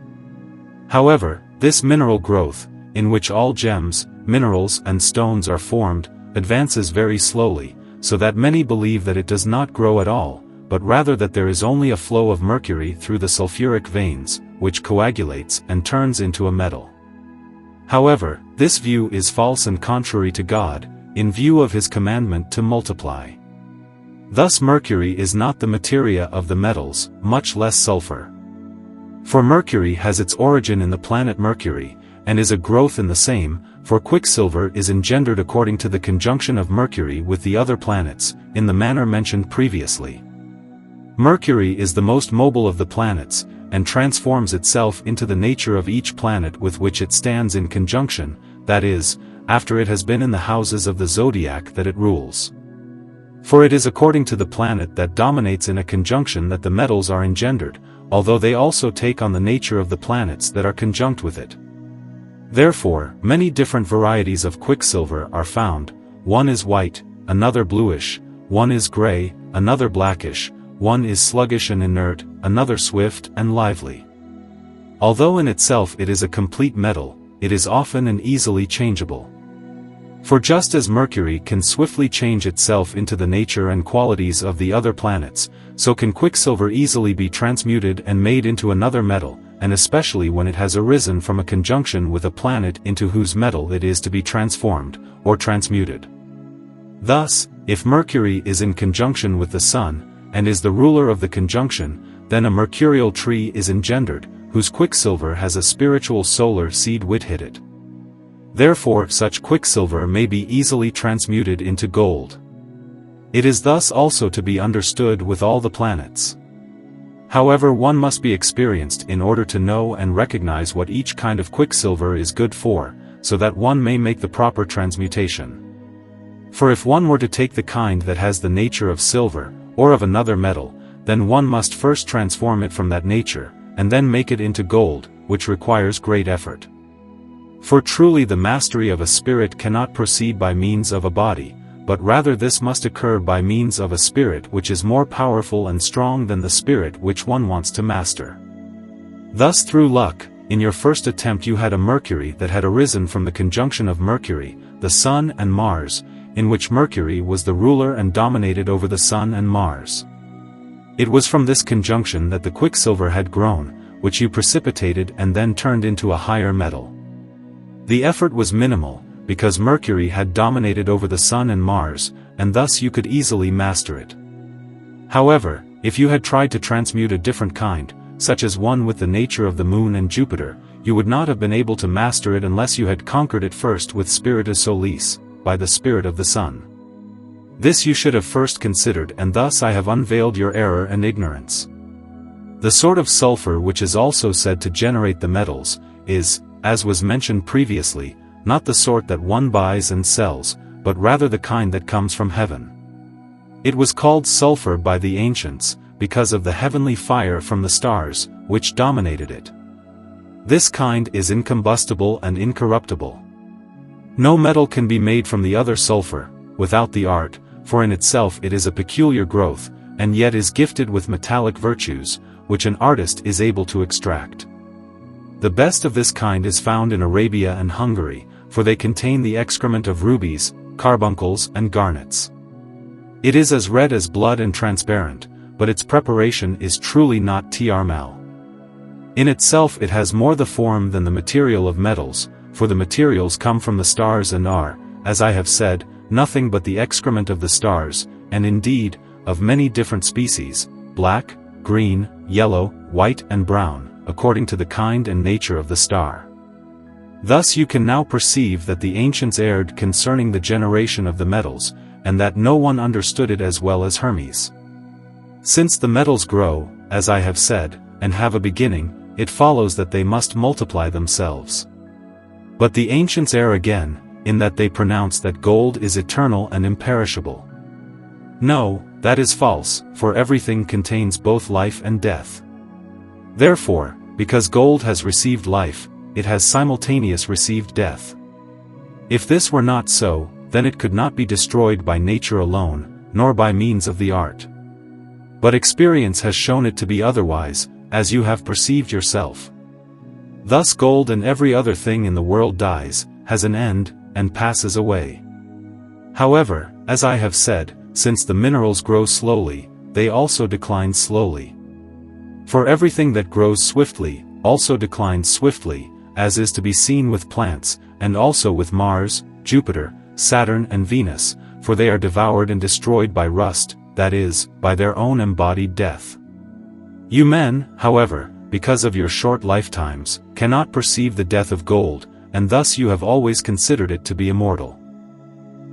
However, this mineral growth, in which all gems, minerals and stones are formed, advances very slowly, so that many believe that it does not grow at all, but rather that there is only a flow of mercury through the sulfuric veins, which coagulates and turns into a metal. However, this view is false and contrary to God, in view of his commandment to multiply. Thus mercury is not the materia of the metals, much less sulfur. For mercury has its origin in the planet Mercury, and is a growth in the same, for quicksilver is engendered according to the conjunction of Mercury with the other planets, in the manner mentioned previously. Mercury is the most mobile of the planets, and transforms itself into the nature of each planet with which it stands in conjunction, that is, after it has been in the houses of the zodiac that it rules. For it is according to the planet that dominates in a conjunction that the metals are engendered, although they also take on the nature of the planets that are conjunct with it. Therefore, many different varieties of quicksilver are found, one is white, another bluish, one is gray, another blackish, one is sluggish and inert, another swift and lively. Although in itself it is a complete metal, it is often and easily changeable. For just as Mercury can swiftly change itself into the nature and qualities of the other planets, so can quicksilver easily be transmuted and made into another metal, and especially when it has arisen from a conjunction with a planet into whose metal it is to be transformed, or transmuted. Thus, if Mercury is in conjunction with the Sun, and is the ruler of the conjunction, then a mercurial tree is engendered, whose quicksilver has a spiritual solar seed within it. Therefore such quicksilver may be easily transmuted into gold. It is thus also to be understood with all the planets. However, one must be experienced in order to know and recognize what each kind of quicksilver is good for, so that one may make the proper transmutation. For if one were to take the kind that has the nature of silver, or of another metal, then one must first transform it from that nature, and then make it into gold, which requires great effort. For truly the mastery of a spirit cannot proceed by means of a body, but rather this must occur by means of a spirit which is more powerful and strong than the spirit which one wants to master. Thus through luck, in your first attempt you had a Mercury that had arisen from the conjunction of Mercury, the Sun and Mars, in which Mercury was the ruler and dominated over the Sun and Mars. It was from this conjunction that the quicksilver had grown, which you precipitated and then turned into a higher metal. The effort was minimal, because Mercury had dominated over the Sun and Mars, and thus you could easily master it. However, if you had tried to transmute a different kind, such as one with the nature of the Moon and Jupiter, you would not have been able to master it unless you had conquered it first with Spiritus Solis, by the spirit of the Sun. This you should have first considered, and thus I have unveiled your error and ignorance. The sort of sulfur which is also said to generate the metals, is, as was mentioned previously, not the sort that one buys and sells, but rather the kind that comes from heaven. It was called sulfur by the ancients, because of the heavenly fire from the stars, which dominated it. This kind is incombustible and incorruptible. No metal can be made from the other sulfur, without the art, for in itself it is a peculiar growth, and yet is gifted with metallic virtues, which an artist is able to extract. The best of this kind is found in Arabia and Hungary, for they contain the excrement of rubies, carbuncles and garnets. It is as red as blood and transparent, but its preparation is truly not TRML. In itself it has more the form than the material of metals, for the materials come from the stars and are, as I have said, nothing but the excrement of the stars, and indeed, of many different species, black, green, yellow, white and brown, according to the kind and nature of the star. Thus you can now perceive that the ancients erred concerning the generation of the metals, and that no one understood it as well as Hermes. Since the metals grow, as I have said, and have a beginning, it follows that they must multiply themselves. But the ancients err again, in that they pronounce that gold is eternal and imperishable. No, that is false, for everything contains both life and death. Therefore, because gold has received life, it has simultaneously received death. If this were not so, then it could not be destroyed by nature alone, nor by means of the art. But experience has shown it to be otherwise, as you have perceived yourself. Thus gold and every other thing in the world dies, has an end, and passes away. However, as I have said, since the minerals grow slowly, they also decline slowly. For everything that grows swiftly, also declines swiftly, as is to be seen with plants, and also with Mars, Jupiter, Saturn and Venus, for they are devoured and destroyed by rust, that is, by their own embodied death. You men, however, because of your short lifetimes, cannot perceive the death of gold, and thus you have always considered it to be immortal.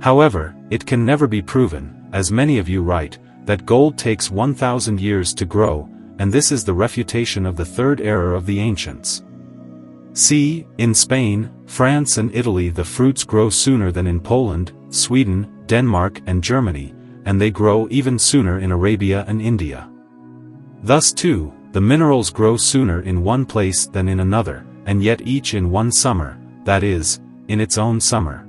However, it can never be proven, as many of you write, that gold takes 1,000 years to grow, and this is the refutation of the third error of the ancients. See, in Spain, France and Italy the fruits grow sooner than in Poland, Sweden, Denmark and Germany, and they grow even sooner in Arabia and India. Thus too, the minerals grow sooner in one place than in another, and yet each in one summer, that is, in its own summer.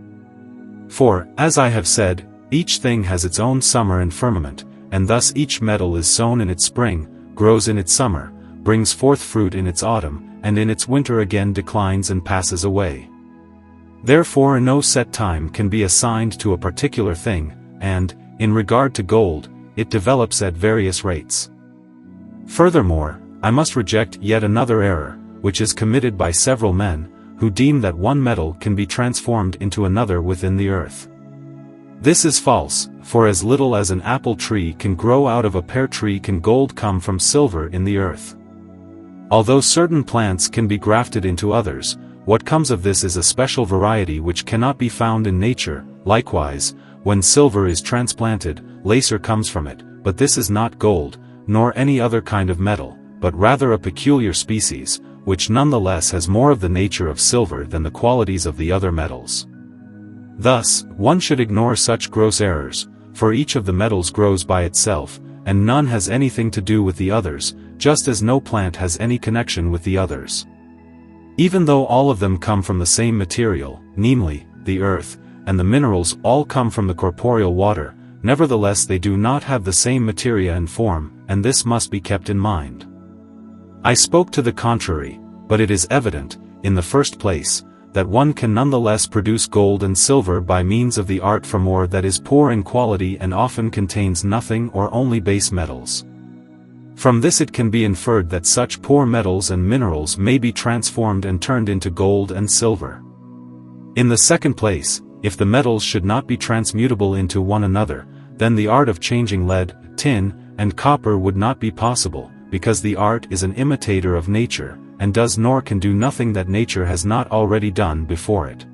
For, as I have said, each thing has its own summer and firmament, and thus each metal is sown in its spring, grows in its summer, brings forth fruit in its autumn, and in its winter again declines and passes away. Therefore no set time can be assigned to a particular thing, and, in regard to gold, it develops at various rates. Furthermore, I must reject yet another error, which is committed by several men, who deem that one metal can be transformed into another within the earth. This is false, for as little as an apple tree can grow out of a pear tree can gold come from silver in the earth. Although certain plants can be grafted into others, what comes of this is a special variety which cannot be found in nature. Likewise, when silver is transplanted, lacer comes from it, but this is not gold, nor any other kind of metal, but rather a peculiar species, which nonetheless has more of the nature of silver than the qualities of the other metals. Thus, one should ignore such gross errors, for each of the metals grows by itself, and none has anything to do with the others, just as no plant has any connection with the others. Even though all of them come from the same material, namely, the earth, and the minerals all come from the corporeal water, nevertheless they do not have the same materia and form, and this must be kept in mind. I spoke to the contrary, but it is evident, in the first place, that one can nonetheless produce gold and silver by means of the art from ore that is poor in quality and often contains nothing or only base metals. From this it can be inferred that such poor metals and minerals may be transformed and turned into gold and silver. In the second place, if the metals should not be transmutable into one another, then the art of changing lead, tin, and copper would not be possible, because the art is an imitator of nature, and does nor can do nothing that nature has not already done before it.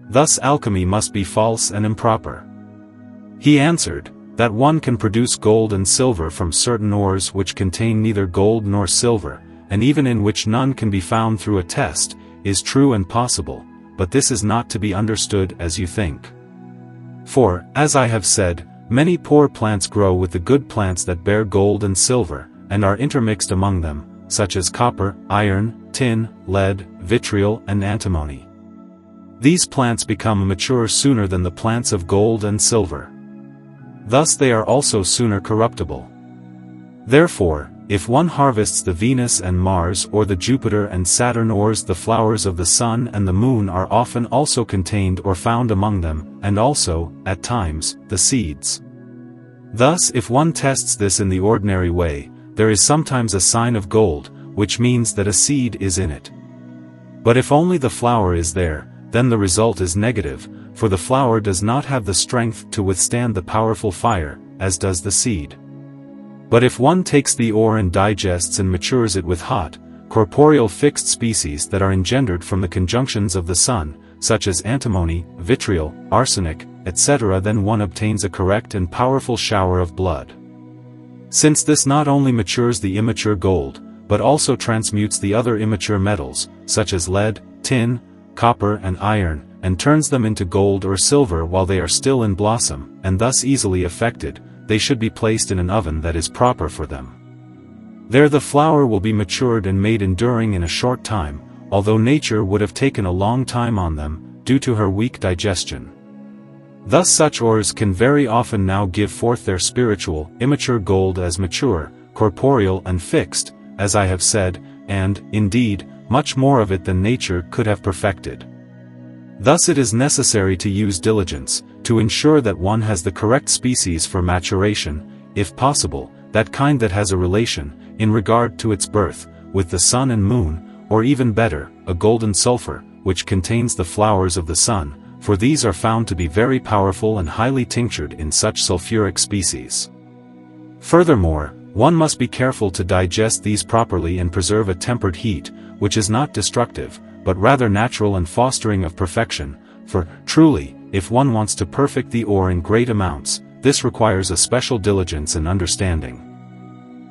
Thus alchemy must be false and improper. He answered, that one can produce gold and silver from certain ores which contain neither gold nor silver, and even in which none can be found through a test, is true and possible, but this is not to be understood as you think. For, as I have said, many poor plants grow with the good plants that bear gold and silver, and are intermixed among them, such as copper, iron, tin, lead, vitriol, and antimony. These plants become mature sooner than the plants of gold and silver. Thus they are also sooner corruptible. Therefore, if one harvests the Venus and Mars or the Jupiter and Saturn ores, the flowers of the sun and the moon are often also contained or found among them, and also, at times, the seeds. Thus if one tests this in the ordinary way, there is sometimes a sign of gold, which means that a seed is in it. But if only the flower is there, then the result is negative, for the flower does not have the strength to withstand the powerful fire, as does the seed. But if one takes the ore and digests and matures it with hot, corporeal fixed species that are engendered from the conjunctions of the sun, such as antimony, vitriol, arsenic, etc., then one obtains a correct and powerful shower of blood. Since this not only matures the immature gold, but also transmutes the other immature metals, such as lead, tin, copper and iron, and turns them into gold or silver while they are still in blossom, and thus easily affected, they should be placed in an oven that is proper for them. There the flower will be matured and made enduring in a short time, although nature would have taken a long time on them, due to her weak digestion. Thus such ores can very often now give forth their spiritual, immature gold as mature, corporeal and fixed, as I have said, and, indeed, much more of it than nature could have perfected. Thus it is necessary to use diligence, to ensure that one has the correct species for maturation, if possible, that kind that has a relation, in regard to its birth, with the sun and moon, or even better, a golden sulfur, which contains the flowers of the sun, for these are found to be very powerful and highly tinctured in such sulfuric species. Furthermore, one must be careful to digest these properly and preserve a tempered heat, which is not destructive, but rather natural and fostering of perfection, for, truly, if one wants to perfect the ore in great amounts, this requires a special diligence and understanding.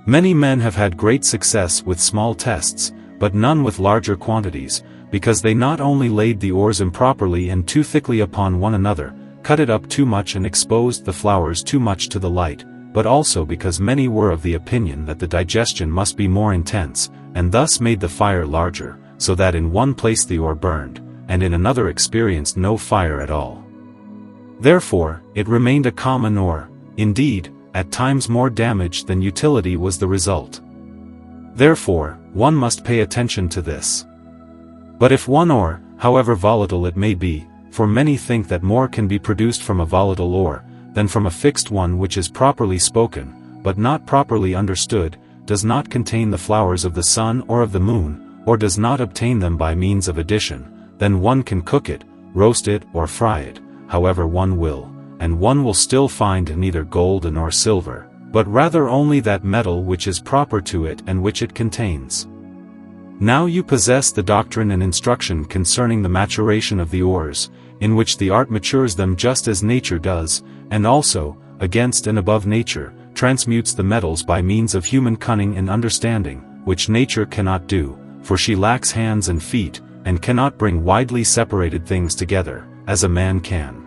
Many men have had great success with small tests, but none with larger quantities, because they not only laid the ores improperly and too thickly upon one another, cut it up too much and exposed the flowers too much to the light, but also because many were of the opinion that the digestion must be more intense, and thus made the fire larger, so that in one place the ore burned, and in another experienced no fire at all. Therefore, it remained a common ore, indeed, at times more damage than utility was the result. Therefore, one must pay attention to this. But if one ore, however volatile it may be, for many think that more can be produced from a volatile ore, than from a fixed one which is properly spoken, but not properly understood, does not contain the flowers of the sun or of the moon, or does not obtain them by means of addition, then one can cook it, roast it or fry it, however one will, and one will still find neither gold nor silver, but rather only that metal which is proper to it and which it contains. Now you possess the doctrine and instruction concerning the maturation of the ores, in which the art matures them just as nature does, and also, against and above nature, transmutes the metals by means of human cunning and understanding, which nature cannot do, for she lacks hands and feet, and cannot bring widely separated things together, as a man can.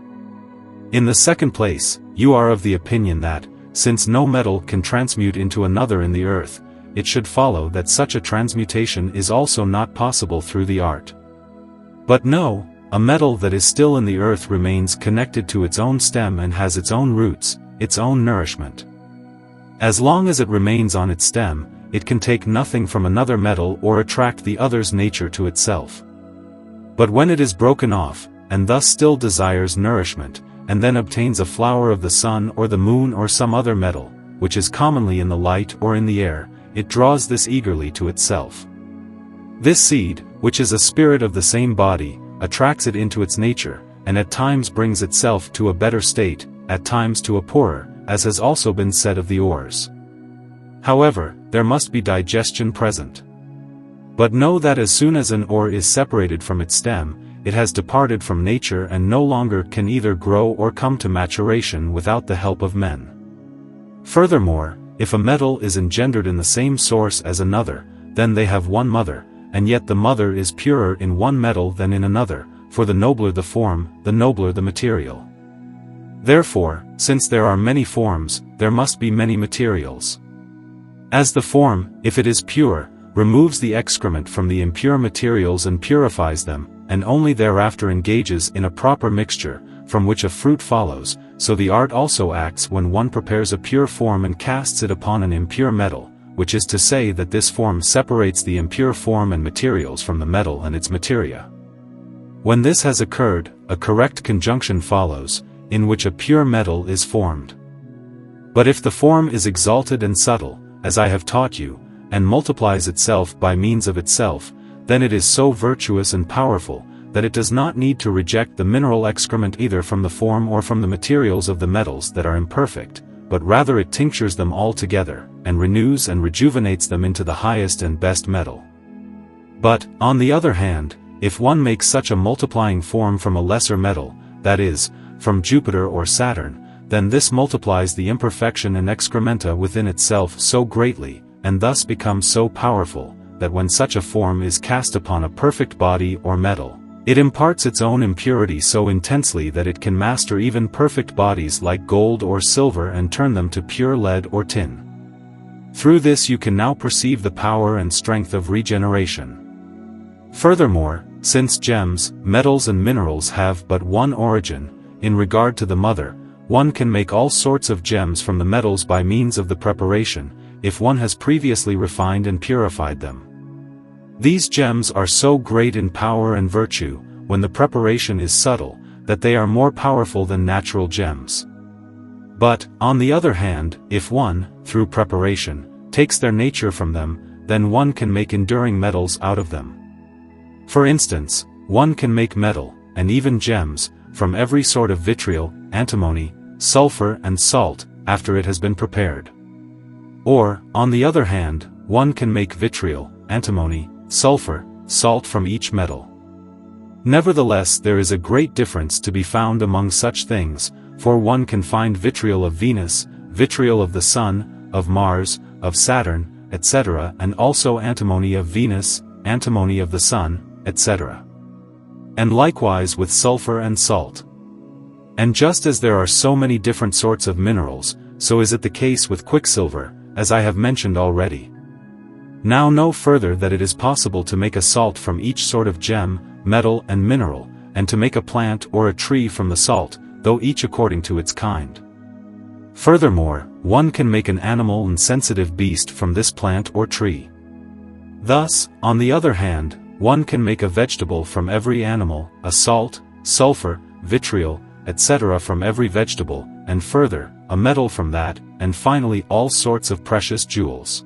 In the second place, you are of the opinion that, since no metal can transmute into another in the earth, it should follow that such a transmutation is also not possible through the art. But no, a metal that is still in the earth remains connected to its own stem and has its own roots, its own nourishment. As long as it remains on its stem, it can take nothing from another metal or attract the other's nature to itself. But when it is broken off, and thus still desires nourishment, and then obtains a flower of the sun or the moon or some other metal, which is commonly in the light or in the air, it draws this eagerly to itself. This seed, which is a spirit of the same body, attracts it into its nature, and at times brings itself to a better state, at times to a poorer, as has also been said of the ores. However, there must be digestion present. But know that as soon as an ore is separated from its stem, it has departed from nature and no longer can either grow or come to maturation without the help of men. Furthermore, if a metal is engendered in the same source as another, then they have one mother, and yet the mother is purer in one metal than in another, for the nobler the form, the nobler the material. Therefore, since there are many forms, there must be many materials. As the form, if it is pure, removes the excrement from the impure materials and purifies them, and only thereafter engages in a proper mixture, from which a fruit follows, so the art also acts when one prepares a pure form and casts it upon an impure metal, which is to say that this form separates the impure form and materials from the metal and its materia. When this has occurred, a correct conjunction follows, in which a pure metal is formed. But if the form is exalted and subtle, as I have taught you, and multiplies itself by means of itself, then it is so virtuous and powerful, that it does not need to reject the mineral excrement either from the form or from the materials of the metals that are imperfect, but rather it tinctures them all together, and renews and rejuvenates them into the highest and best metal. But, on the other hand, if one makes such a multiplying form from a lesser metal, that is, from Jupiter or Saturn, then this multiplies the imperfection and excrementa within itself so greatly, and thus becomes so powerful, that when such a form is cast upon a perfect body or metal, it imparts its own impurity so intensely that it can master even perfect bodies like gold or silver and turn them to pure lead or tin. Through this you can now perceive the power and strength of regeneration. Furthermore, since gems, metals and minerals have but one origin, in regard to the mother, one can make all sorts of gems from the metals by means of the preparation, if one has previously refined and purified them. These gems are so great in power and virtue, when the preparation is subtle, that they are more powerful than natural gems. But, on the other hand, if one, through preparation, takes their nature from them, then one can make enduring metals out of them. For instance, one can make metal, and even gems, from every sort of vitriol, antimony, sulfur and salt, after it has been prepared. Or, on the other hand, one can make vitriol, antimony, sulfur, salt from each metal. Nevertheless, there is a great difference to be found among such things, for one can find vitriol of Venus, vitriol of the Sun, of Mars, of Saturn, etc., and also antimony of Venus, antimony of the Sun, etc. And likewise with sulfur and salt. And just as there are so many different sorts of minerals, so is it the case with quicksilver, as I have mentioned already. Now know further that it is possible to make a salt from each sort of gem, metal and mineral, and to make a plant or a tree from the salt, though each according to its kind. Furthermore, one can make an animal and sensitive beast from this plant or tree. Thus, on the other hand, one can make a vegetable from every animal, a salt, sulfur, vitriol, etc. from every vegetable, and further, a metal from that, and finally all sorts of precious jewels.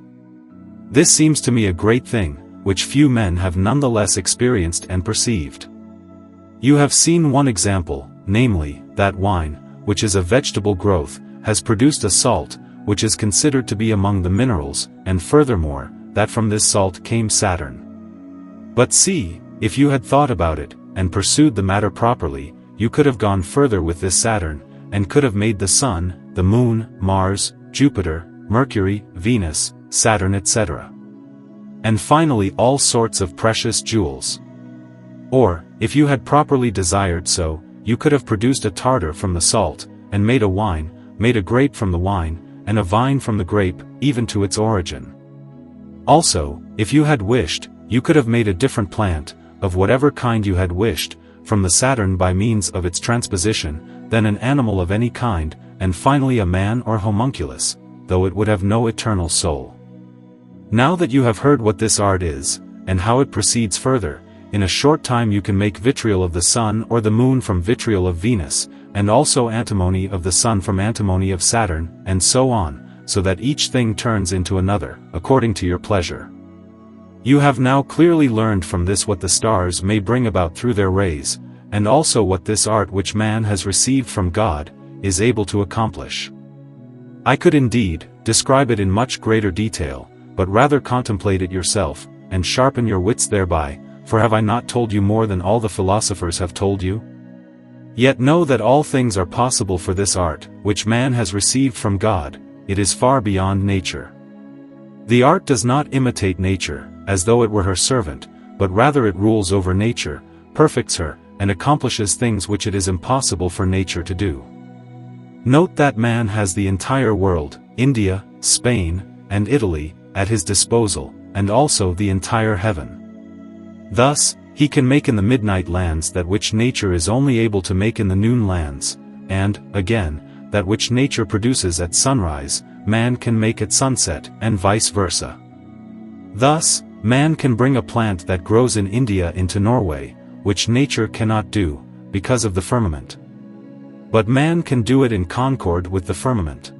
This seems to me a great thing, which few men have nonetheless experienced and perceived. You have seen one example, namely, that wine, which is a vegetable growth, has produced a salt, which is considered to be among the minerals, and furthermore, that from this salt came Saturn. But see, if you had thought about it, and pursued the matter properly, you could have gone further with this Saturn, and could have made the Sun, the Moon, Mars, Jupiter, Mercury, Venus, Saturn etc. and finally all sorts of precious jewels. Or, if you had properly desired so, you could have produced a tartar from the salt, and made a wine, made a grape from the wine, and a vine from the grape, even to its origin. Also, if you had wished, you could have made a different plant, of whatever kind you had wished, from the Saturn by means of its transposition, then an animal of any kind, and finally a man or homunculus, though it would have no eternal soul. Now that you have heard what this art is, and how it proceeds further, in a short time you can make vitriol of the sun or the moon from vitriol of Venus, and also antimony of the sun from antimony of Saturn, and so on, so that each thing turns into another, according to your pleasure. You have now clearly learned from this what the stars may bring about through their rays, and also what this art which man has received from God, is able to accomplish. I could indeed describe it in much greater detail, but rather contemplate it yourself, and sharpen your wits thereby, for have I not told you more than all the philosophers have told you? Yet know that all things are possible for this art, which man has received from God. It is far beyond nature. The art does not imitate nature, as though it were her servant, but rather it rules over nature, perfects her, and accomplishes things which it is impossible for nature to do. Note that man has the entire world, India, Spain, and Italy, at his disposal, and also the entire heaven. Thus, he can make in the midnight lands that which nature is only able to make in the noon lands, and, again, that which nature produces at sunrise, man can make at sunset, and vice versa. Thus, man can bring a plant that grows in India into Norway, which nature cannot do, because of the firmament. But man can do it in concord with the firmament.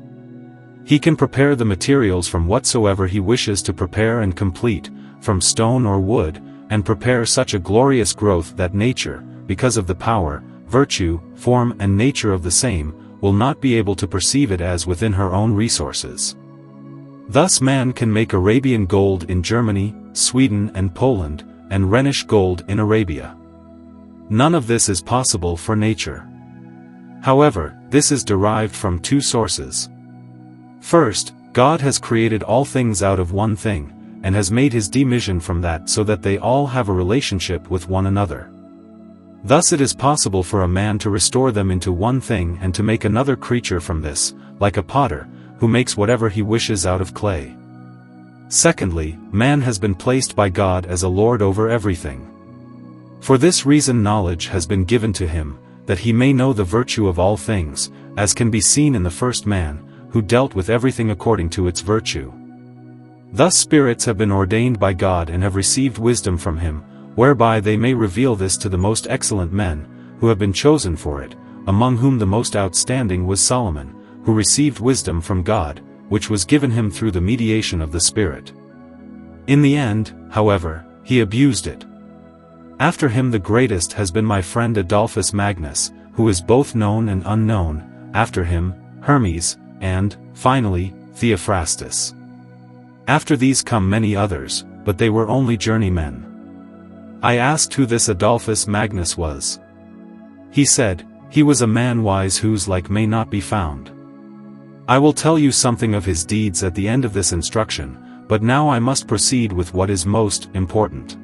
He can prepare the materials from whatsoever he wishes to prepare and complete, from stone or wood, and prepare such a glorious growth that nature, because of the power, virtue, form and nature of the same, will not be able to perceive it as within her own resources. Thus man can make Arabian gold in Germany, Sweden and Poland, and Rhenish gold in Arabia. None of this is possible for nature. However, this is derived from two sources. First, God has created all things out of one thing, and has made his division from that so that they all have a relationship with one another. Thus it is possible for a man to restore them into one thing and to make another creature from this, like a potter, who makes whatever he wishes out of clay. Secondly, man has been placed by God as a lord over everything. For this reason knowledge has been given to him, that he may know the virtue of all things, as can be seen in the first man, who dealt with everything according to its virtue. Thus spirits have been ordained by God and have received wisdom from him, whereby they may reveal this to the most excellent men, who have been chosen for it, among whom the most outstanding was Solomon, who received wisdom from God, which was given him through the mediation of the Spirit. In the end, however, he abused it. After him the greatest has been my friend Adolphus Magnus, who is both known and unknown, after him, Hermes, and, finally, Theophrastus. After these come many others, but they were only journeymen. I asked who this Adolphus Magnus was. He said, he was a man wise whose like may not be found. I will tell you something of his deeds at the end of this instruction, but now I must proceed with what is most important.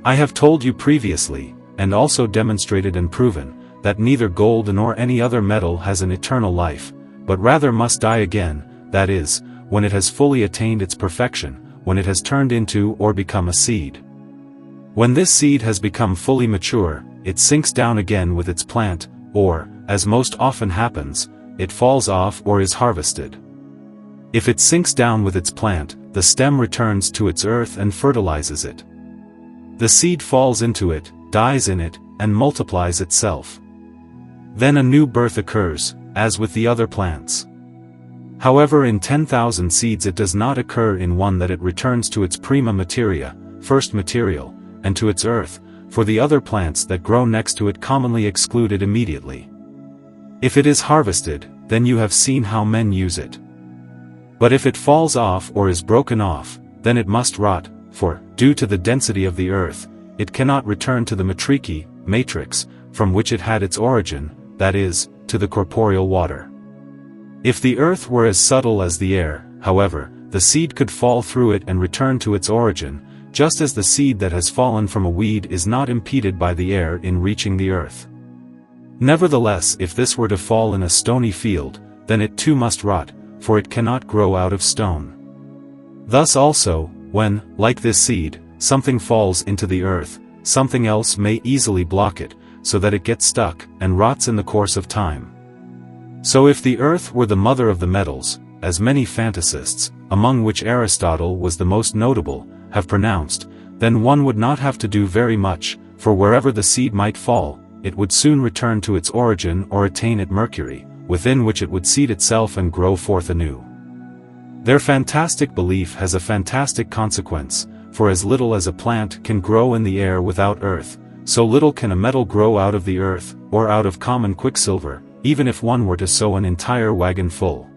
I have told you previously, and also demonstrated and proven, that neither gold nor any other metal has an eternal life, but rather must die again, that is, when it has fully attained its perfection, when it has turned into or become a seed. When this seed has become fully mature, it sinks down again with its plant, or, as most often happens, it falls off or is harvested. If it sinks down with its plant, the stem returns to its earth and fertilizes it. The seed falls into it, dies in it, and multiplies itself. Then a new birth occurs, as with the other plants. However, in 10,000 seeds it does not occur in one that it returns to its prima materia, first material, and to its earth, for the other plants that grow next to it commonly exclude it immediately. If it is harvested, then you have seen how men use it. But if it falls off or is broken off, then it must rot, for, due to the density of the earth, it cannot return to the matrix, from which it had its origin, that is, to the corporeal water. If the earth were as subtle as the air, however, the seed could fall through it and return to its origin, just as the seed that has fallen from a weed is not impeded by the air in reaching the earth. Nevertheless, if this were to fall in a stony field, then it too must rot, for it cannot grow out of stone. Thus also, when, like this seed, something falls into the earth, something else may easily block it, so that it gets stuck, and rots in the course of time. So if the earth were the mother of the metals, as many fantasists, among which Aristotle was the most notable, have pronounced, then one would not have to do very much, for wherever the seed might fall, it would soon return to its origin or attain at Mercury, within which it would seed itself and grow forth anew. Their fantastic belief has a fantastic consequence, for as little as a plant can grow in the air without earth, so little can a metal grow out of the earth, or out of common quicksilver, even if one were to sow an entire wagon full.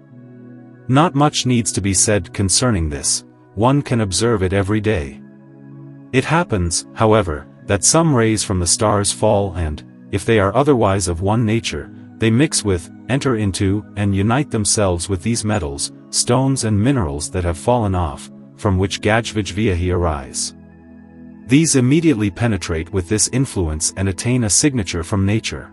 Not much needs to be said concerning this, one can observe it every day. It happens, however, that some rays from the stars fall and, if they are otherwise of one nature, they mix with, enter into, and unite themselves with these metals, stones and minerals that have fallen off, from which Gajvijviahi arise. These immediately penetrate with this influence and attain a signature from nature.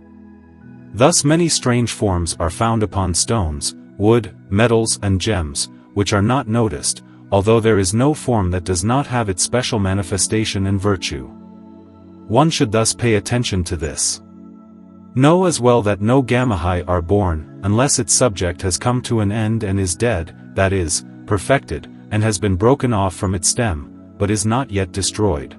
Thus many strange forms are found upon stones, wood, metals and gems, which are not noticed, although there is no form that does not have its special manifestation and virtue. One should thus pay attention to this. Know as well that no Gamahai are born, unless its subject has come to an end and is dead, that is, perfected, and has been broken off from its stem, but is not yet destroyed.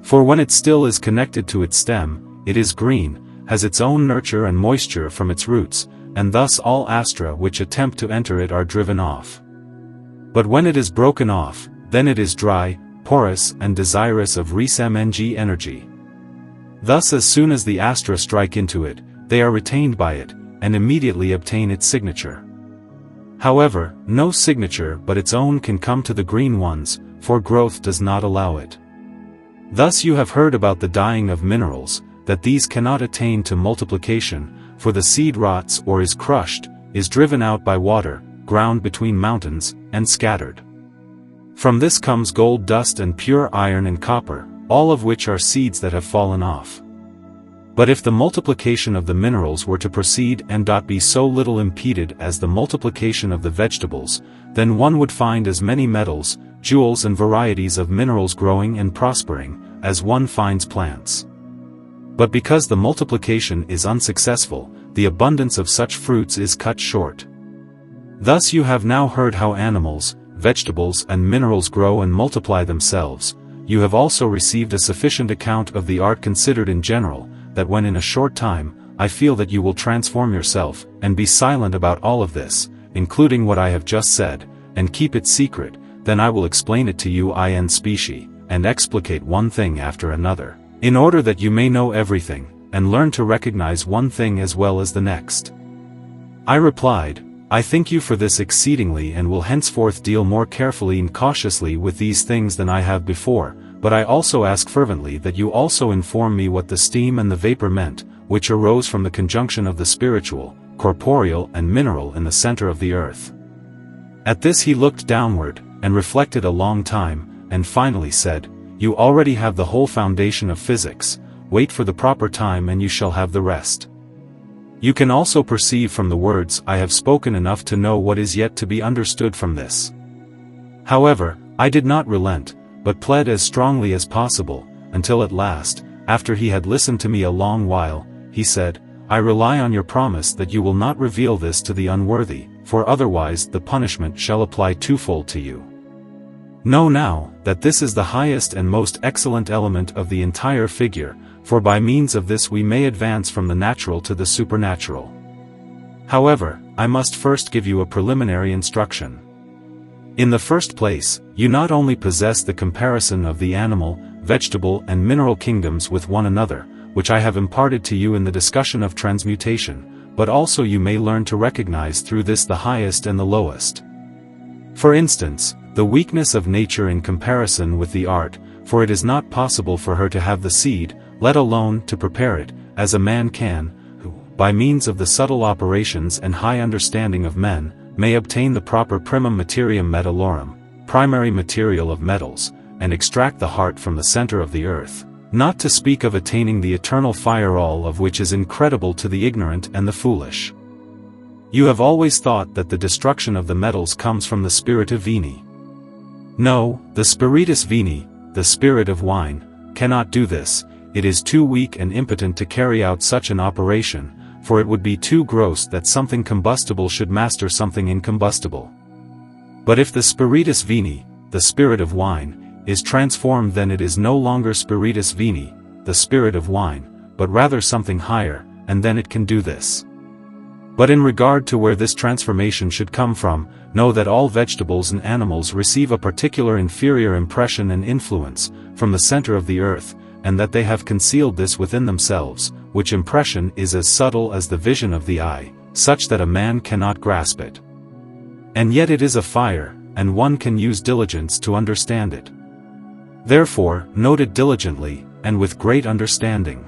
For when it still is connected to its stem, it is green, has its own nurture and moisture from its roots, and thus all astra which attempt to enter it are driven off. But when it is broken off, then it is dry, porous and desirous of resmng energy. Thus as soon as the astra strike into it, they are retained by it, and immediately obtain its signature. However, no signature but its own can come to the green ones, for growth does not allow it. Thus you have heard about the dying of minerals, that these cannot attain to multiplication, for the seed rots or is crushed, is driven out by water, ground between mountains, and scattered. From this comes gold dust and pure iron and copper, all of which are seeds that have fallen off. But if the multiplication of the minerals were to proceed and not be so little impeded as the multiplication of the vegetables, then one would find as many metals, jewels and varieties of minerals growing and prospering, as one finds plants. But because the multiplication is unsuccessful, the abundance of such fruits is cut short. Thus you have now heard how animals, vegetables and minerals grow and multiply themselves. You have also received a sufficient account of the art considered in general, that when in a short time, I feel that you will transform yourself, and be silent about all of this, including what I have just said, and keep it secret, then I will explain it to you in specie, and explicate one thing after another, in order that you may know everything, and learn to recognize one thing as well as the next. I replied, I thank you for this exceedingly and will henceforth deal more carefully and cautiously with these things than I have before, but I also ask fervently that you also inform me what the steam and the vapor meant, which arose from the conjunction of the spiritual, corporeal and mineral in the center of the earth. At this he looked downward, and reflected a long time, and finally said, You already have the whole foundation of physics, wait for the proper time and you shall have the rest. You can also perceive from the words I have spoken enough to know what is yet to be understood from this. However, I did not relent, but pled as strongly as possible, until at last, after he had listened to me a long while, he said, I rely on your promise that you will not reveal this to the unworthy, for otherwise the punishment shall apply twofold to you. Know now, that this is the highest and most excellent element of the entire figure, for by means of this we may advance from the natural to the supernatural. However, I must first give you a preliminary instruction. In the first place, you not only possess the comparison of the animal, vegetable and mineral kingdoms with one another, which I have imparted to you in the discussion of transmutation, but also you may learn to recognize through this the highest and the lowest. For instance, the weakness of nature in comparison with the art, for it is not possible for her to have the seed, let alone to prepare it, as a man can, who, by means of the subtle operations and high understanding of men, may obtain the proper primum materium metallorum, primary material of metals, and extract the heart from the center of the earth, not to speak of attaining the eternal fire, all of which is incredible to the ignorant and the foolish. You have always thought that the destruction of the metals comes from the spiritus vini. No, the spiritus vini, the spirit of wine, cannot do this. It is too weak and impotent to carry out such an operation, for it would be too gross that something combustible should master something incombustible. But if the spiritus vini, the spirit of wine, is transformed, then it is no longer spiritus vini, the spirit of wine, but rather something higher, and then it can do this. But in regard to where this transformation should come from, know that all vegetables and animals receive a particular inferior impression and influence from the center of the earth, and that they have concealed this within themselves, which impression is as subtle as the vision of the eye, such that a man cannot grasp it. And yet it is a fire, and one can use diligence to understand it. Therefore, note it diligently, and with great understanding.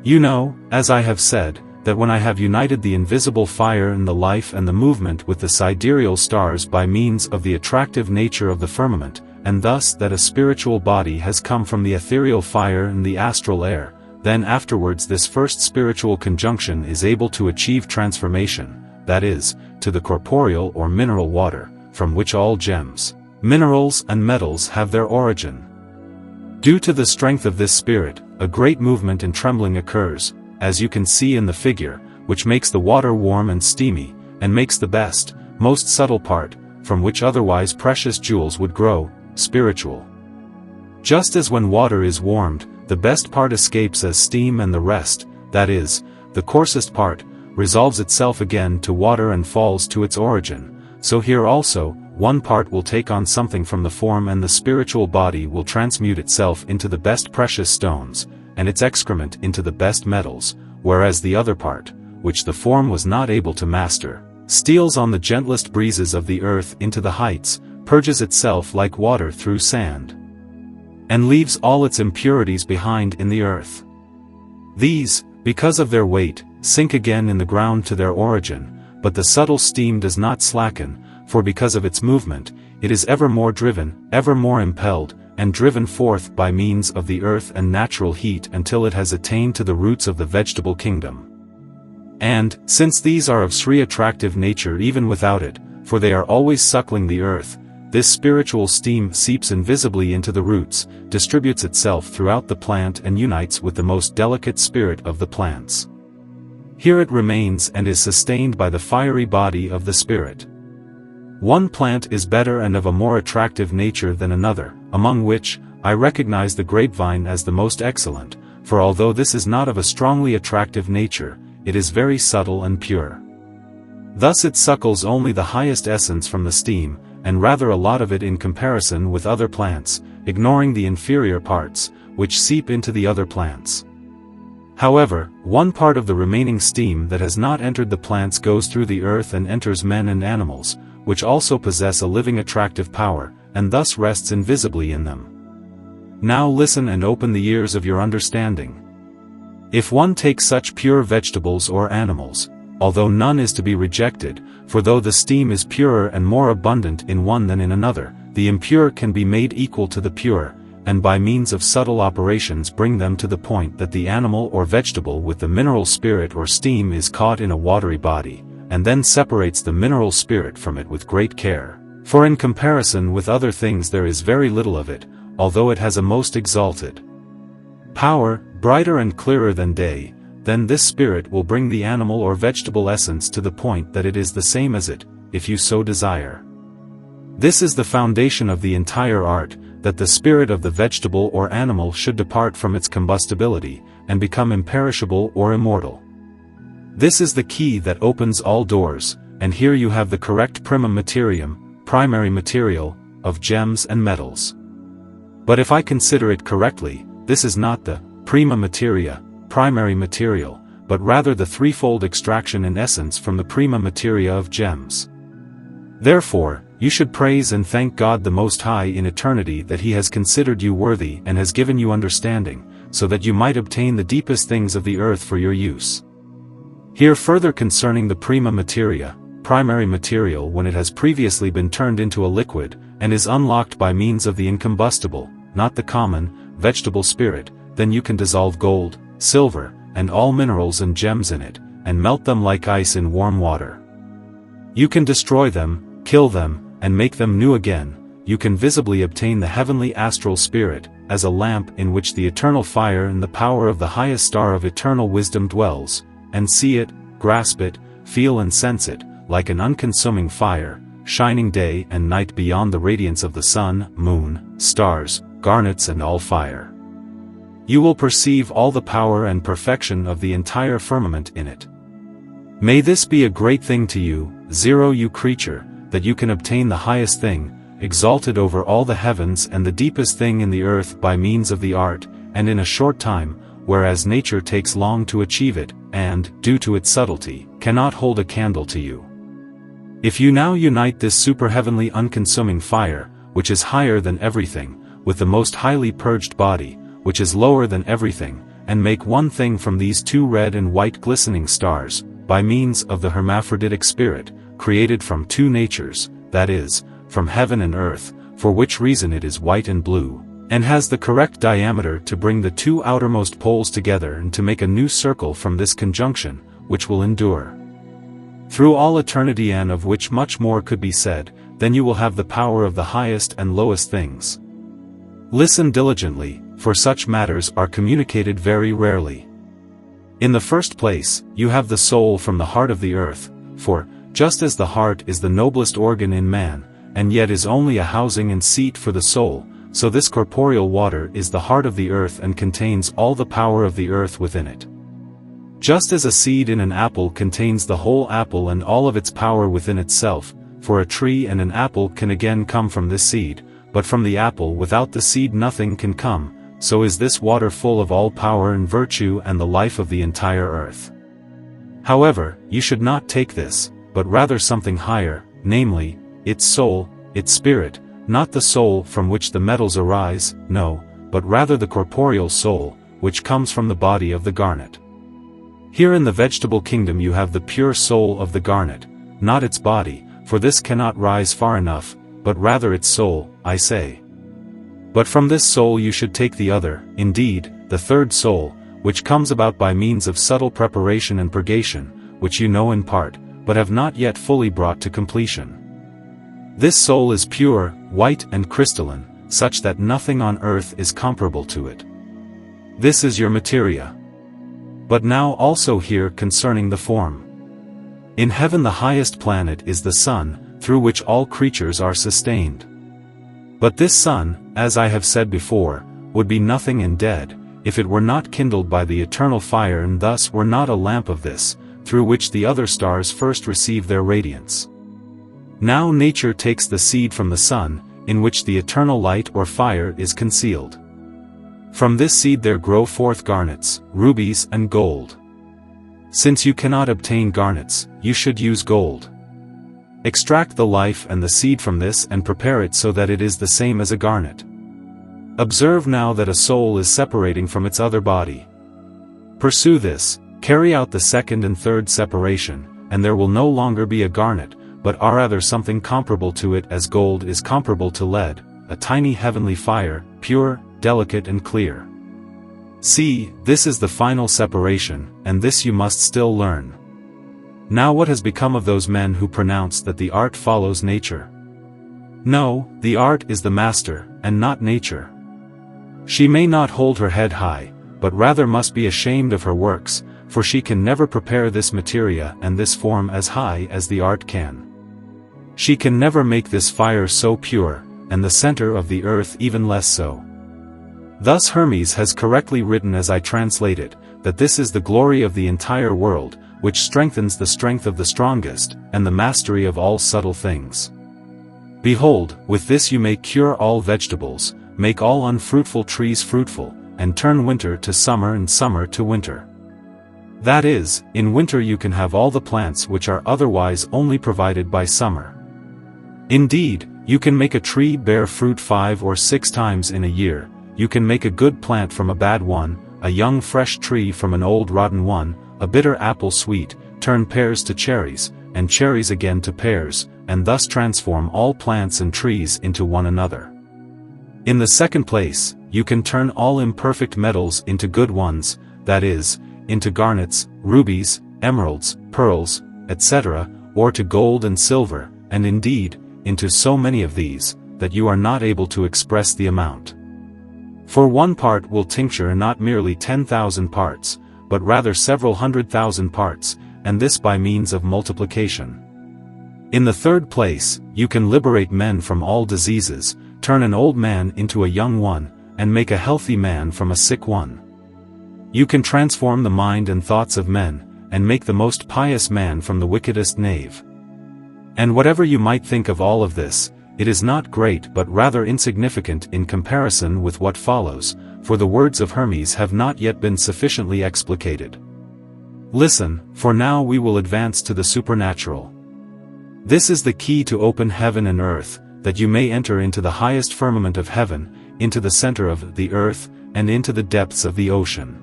You know, as I have said, that when I have united the invisible fire and the life and the movement with the sidereal stars by means of the attractive nature of the firmament, and thus that a spiritual body has come from the ethereal fire and the astral air, then afterwards this first spiritual conjunction is able to achieve transformation, that is, to the corporeal or mineral water, from which all gems, minerals and metals have their origin. Due to the strength of this spirit, a great movement and trembling occurs, as you can see in the figure, which makes the water warm and steamy, and makes the best, most subtle part, from which otherwise precious jewels would grow, spiritual. Just as when water is warmed, the best part escapes as steam and the rest, that is, the coarsest part, resolves itself again to water and falls to its origin, so here also, one part will take on something from the form and the spiritual body will transmute itself into the best precious stones, and its excrement into the best metals, whereas the other part, which the form was not able to master, steals on the gentlest breezes of the earth into the heights, purges itself like water through sand, and leaves all its impurities behind in the earth. These, because of their weight, sink again in the ground to their origin, but the subtle steam does not slacken, for because of its movement, it is ever more driven, ever more impelled, and driven forth by means of the earth and natural heat until it has attained to the roots of the vegetable kingdom. And, since these are of Sri attractive nature even without it, for they are always suckling the earth, this spiritual steam seeps invisibly into the roots, distributes itself throughout the plant and unites with the most delicate spirit of the plants. Here it remains and is sustained by the fiery body of the spirit. One plant is better and of a more attractive nature than another, among which, I recognize the grapevine as the most excellent, for although this is not of a strongly attractive nature, it is very subtle and pure. Thus it suckles only the highest essence from the steam, and rather a lot of it in comparison with other plants, ignoring the inferior parts, which seep into the other plants. However, one part of the remaining steam that has not entered the plants goes through the earth and enters men and animals, which also possess a living attractive power, and thus rests invisibly in them. Now listen and open the ears of your understanding. If one takes such pure vegetables or animals, although none is to be rejected, for though the steam is purer and more abundant in one than in another, the impure can be made equal to the pure, and by means of subtle operations bring them to the point that the animal or vegetable with the mineral spirit or steam is caught in a watery body, and then separates the mineral spirit from it with great care, for in comparison with other things there is very little of it, although it has a most exalted power, brighter and clearer than day, then this spirit will bring the animal or vegetable essence to the point that it is the same as it, if you so desire. This is the foundation of the entire art, that the spirit of the vegetable or animal should depart from its combustibility, and become imperishable or immortal. This is the key that opens all doors, and here you have the correct primum materium, primary material, of gems and metals. But if I consider it correctly, this is not the prima materia, primary material, but rather the threefold extraction in essence from the prima materia of gems. Therefore, you should praise and thank God the Most High in eternity that He has considered you worthy and has given you understanding, so that you might obtain the deepest things of the earth for your use. Here further concerning the prima materia, primary material when it has previously been turned into a liquid, and is unlocked by means of the incombustible, not the common, vegetable spirit, then you can dissolve gold, silver, and all minerals and gems in it, and melt them like ice in warm water. You can destroy them, kill them, and make them new again. You can visibly obtain the heavenly astral spirit, as a lamp in which the eternal fire and the power of the highest star of eternal wisdom dwells, and see it, grasp it, feel and sense it, like an unconsuming fire, shining day and night beyond the radiance of the sun, moon, stars, garnets and all fire. You will perceive all the power and perfection of the entire firmament in it. May this be a great thing to you, you creature, that you can obtain the highest thing, exalted over all the heavens and the deepest thing in the earth by means of the art, and in a short time, whereas nature takes long to achieve it, and, due to its subtlety, cannot hold a candle to you. If you now unite this super-heavenly unconsuming fire, which is higher than everything, with the most highly purged body, which is lower than everything, and make one thing from these two red and white glistening stars, by means of the hermaphroditic spirit, created from two natures, that is, from heaven and earth, for which reason it is white and blue, and has the correct diameter to bring the two outermost poles together and to make a new circle from this conjunction, which will endure through all eternity, and of which much more could be said. Then you will have the power of the highest and lowest things. Listen diligently, for such matters are communicated very rarely. In the first place, you have the soul from the heart of the earth, for, just as the heart is the noblest organ in man, and yet is only a housing and seat for the soul, so this corporeal water is the heart of the earth and contains all the power of the earth within it. Just as a seed in an apple contains the whole apple and all of its power within itself, for a tree and an apple can again come from this seed, but from the apple without the seed nothing can come, so is this water full of all power and virtue and the life of the entire earth. However, you should not take this, but rather something higher, namely, its soul, its spirit, not the soul from which the metals arise, no, but rather the corporeal soul, which comes from the body of the garnet. Here in the vegetable kingdom you have the pure soul of the garnet, not its body, for this cannot rise far enough, but rather its soul, I say. But from this soul you should take the other, indeed, the third soul, which comes about by means of subtle preparation and purgation, which you know in part, but have not yet fully brought to completion. This soul is pure, white and crystalline, such that nothing on earth is comparable to it. This is your materia. But now also hear concerning the form. In heaven the highest planet is the sun, through which all creatures are sustained. But this sun, as I have said before, would be nothing and dead, if it were not kindled by the eternal fire and thus were not a lamp of this, through which the other stars first receive their radiance. Now nature takes the seed from the sun, in which the eternal light or fire is concealed. From this seed there grow forth garnets, rubies and gold. Since you cannot obtain garnets, you should use gold. Extract the life and the seed from this and prepare it so that it is the same as a garnet. Observe now that a soul is separating from its other body. Pursue this, carry out the second and third separation, and there will no longer be a garnet, but are rather something comparable to it as gold is comparable to lead, a tiny heavenly fire, pure, delicate and clear. See, this is the final separation, and this you must still learn. Now what has become of those men who pronounce that the art follows nature? No, the art is the master, and not nature. She may not hold her head high, but rather must be ashamed of her works, for she can never prepare this materia and this form as high as the art can. She can never make this fire so pure, and the center of the earth even less so. Thus Hermes has correctly written as I translate it, that this is the glory of the entire world, which strengthens the strength of the strongest, and the mastery of all subtle things. Behold, with this you may cure all vegetables, make all unfruitful trees fruitful, and turn winter to summer and summer to winter. That is, in winter you can have all the plants which are otherwise only provided by summer. Indeed, you can make a tree bear fruit 5 or 6 times in a year, you can make a good plant from a bad one, a young fresh tree from an old rotten one, a bitter apple sweet, turn pears to cherries, and cherries again to pears, and thus transform all plants and trees into one another. In the second place, you can turn all imperfect metals into good ones, that is, into garnets, rubies, emeralds, pearls, etc., or to gold and silver, and indeed, into so many of these, that you are not able to express the amount. For one part will tincture not merely 10,000 parts, but rather several 100,000 parts, and this by means of multiplication. In the third place, you can liberate men from all diseases, turn an old man into a young one, and make a healthy man from a sick one. You can transform the mind and thoughts of men, and make the most pious man from the wickedest knave. And whatever you might think of all of this, it is not great but rather insignificant in comparison with what follows, for the words of Hermes have not yet been sufficiently explicated. Listen, for now we will advance to the supernatural. This is the key to open heaven and earth, that you may enter into the highest firmament of heaven, into the center of the earth, and into the depths of the ocean.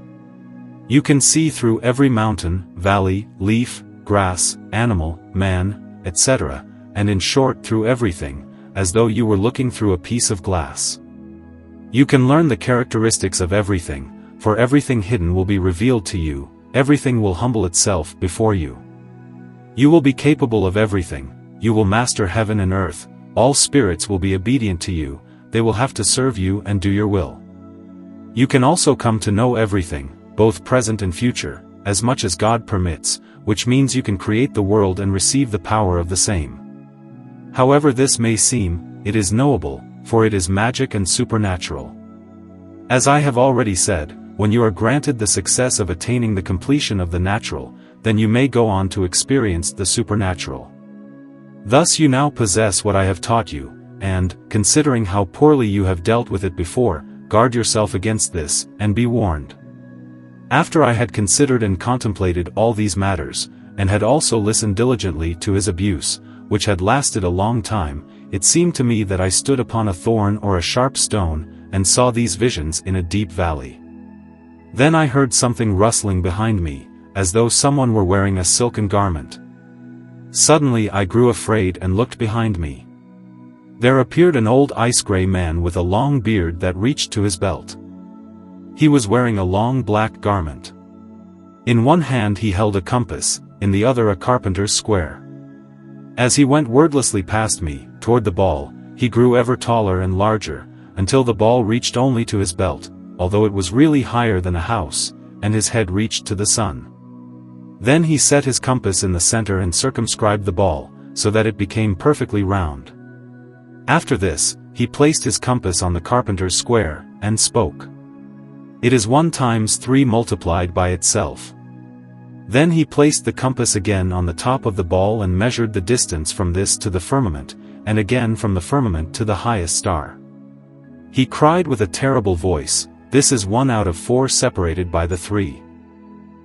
You can see through every mountain, valley, leaf, grass, animal, man, etc., and in short through everything, as though you were looking through a piece of glass. You can learn the characteristics of everything, for everything hidden will be revealed to you, everything will humble itself before you. You will be capable of everything, you will master heaven and earth, all spirits will be obedient to you, they will have to serve you and do your will. You can also come to know everything, both present and future, as much as God permits, which means you can create the world and receive the power of the same. However this may seem, it is knowable, for it is magic and supernatural. As I have already said, when you are granted the success of attaining the completion of the natural, then you may go on to experience the supernatural. Thus you now possess what I have taught you, and, considering how poorly you have dealt with it before, guard yourself against this, and be warned. After I had considered and contemplated all these matters, and had also listened diligently to his abuse, which had lasted a long time, it seemed to me that I stood upon a thorn or a sharp stone, and saw these visions in a deep valley. Then I heard something rustling behind me, as though someone were wearing a silken garment. Suddenly I grew afraid and looked behind me. There appeared an old ice-gray man with a long beard that reached to his belt. He was wearing a long black garment. In one hand he held a compass, in the other a carpenter's square. As he went wordlessly past me, toward the ball, he grew ever taller and larger, until the ball reached only to his belt, although it was really higher than a house, and his head reached to the sun. Then he set his compass in the center and circumscribed the ball, so that it became perfectly round. After this, he placed his compass on the carpenter's square, and spoke. It is 1 times 3 multiplied by itself. Then he placed the compass again on the top of the ball and measured the distance from this to the firmament, and again from the firmament to the highest star. He cried with a terrible voice, "This is 1 out of 4 separated by the 3.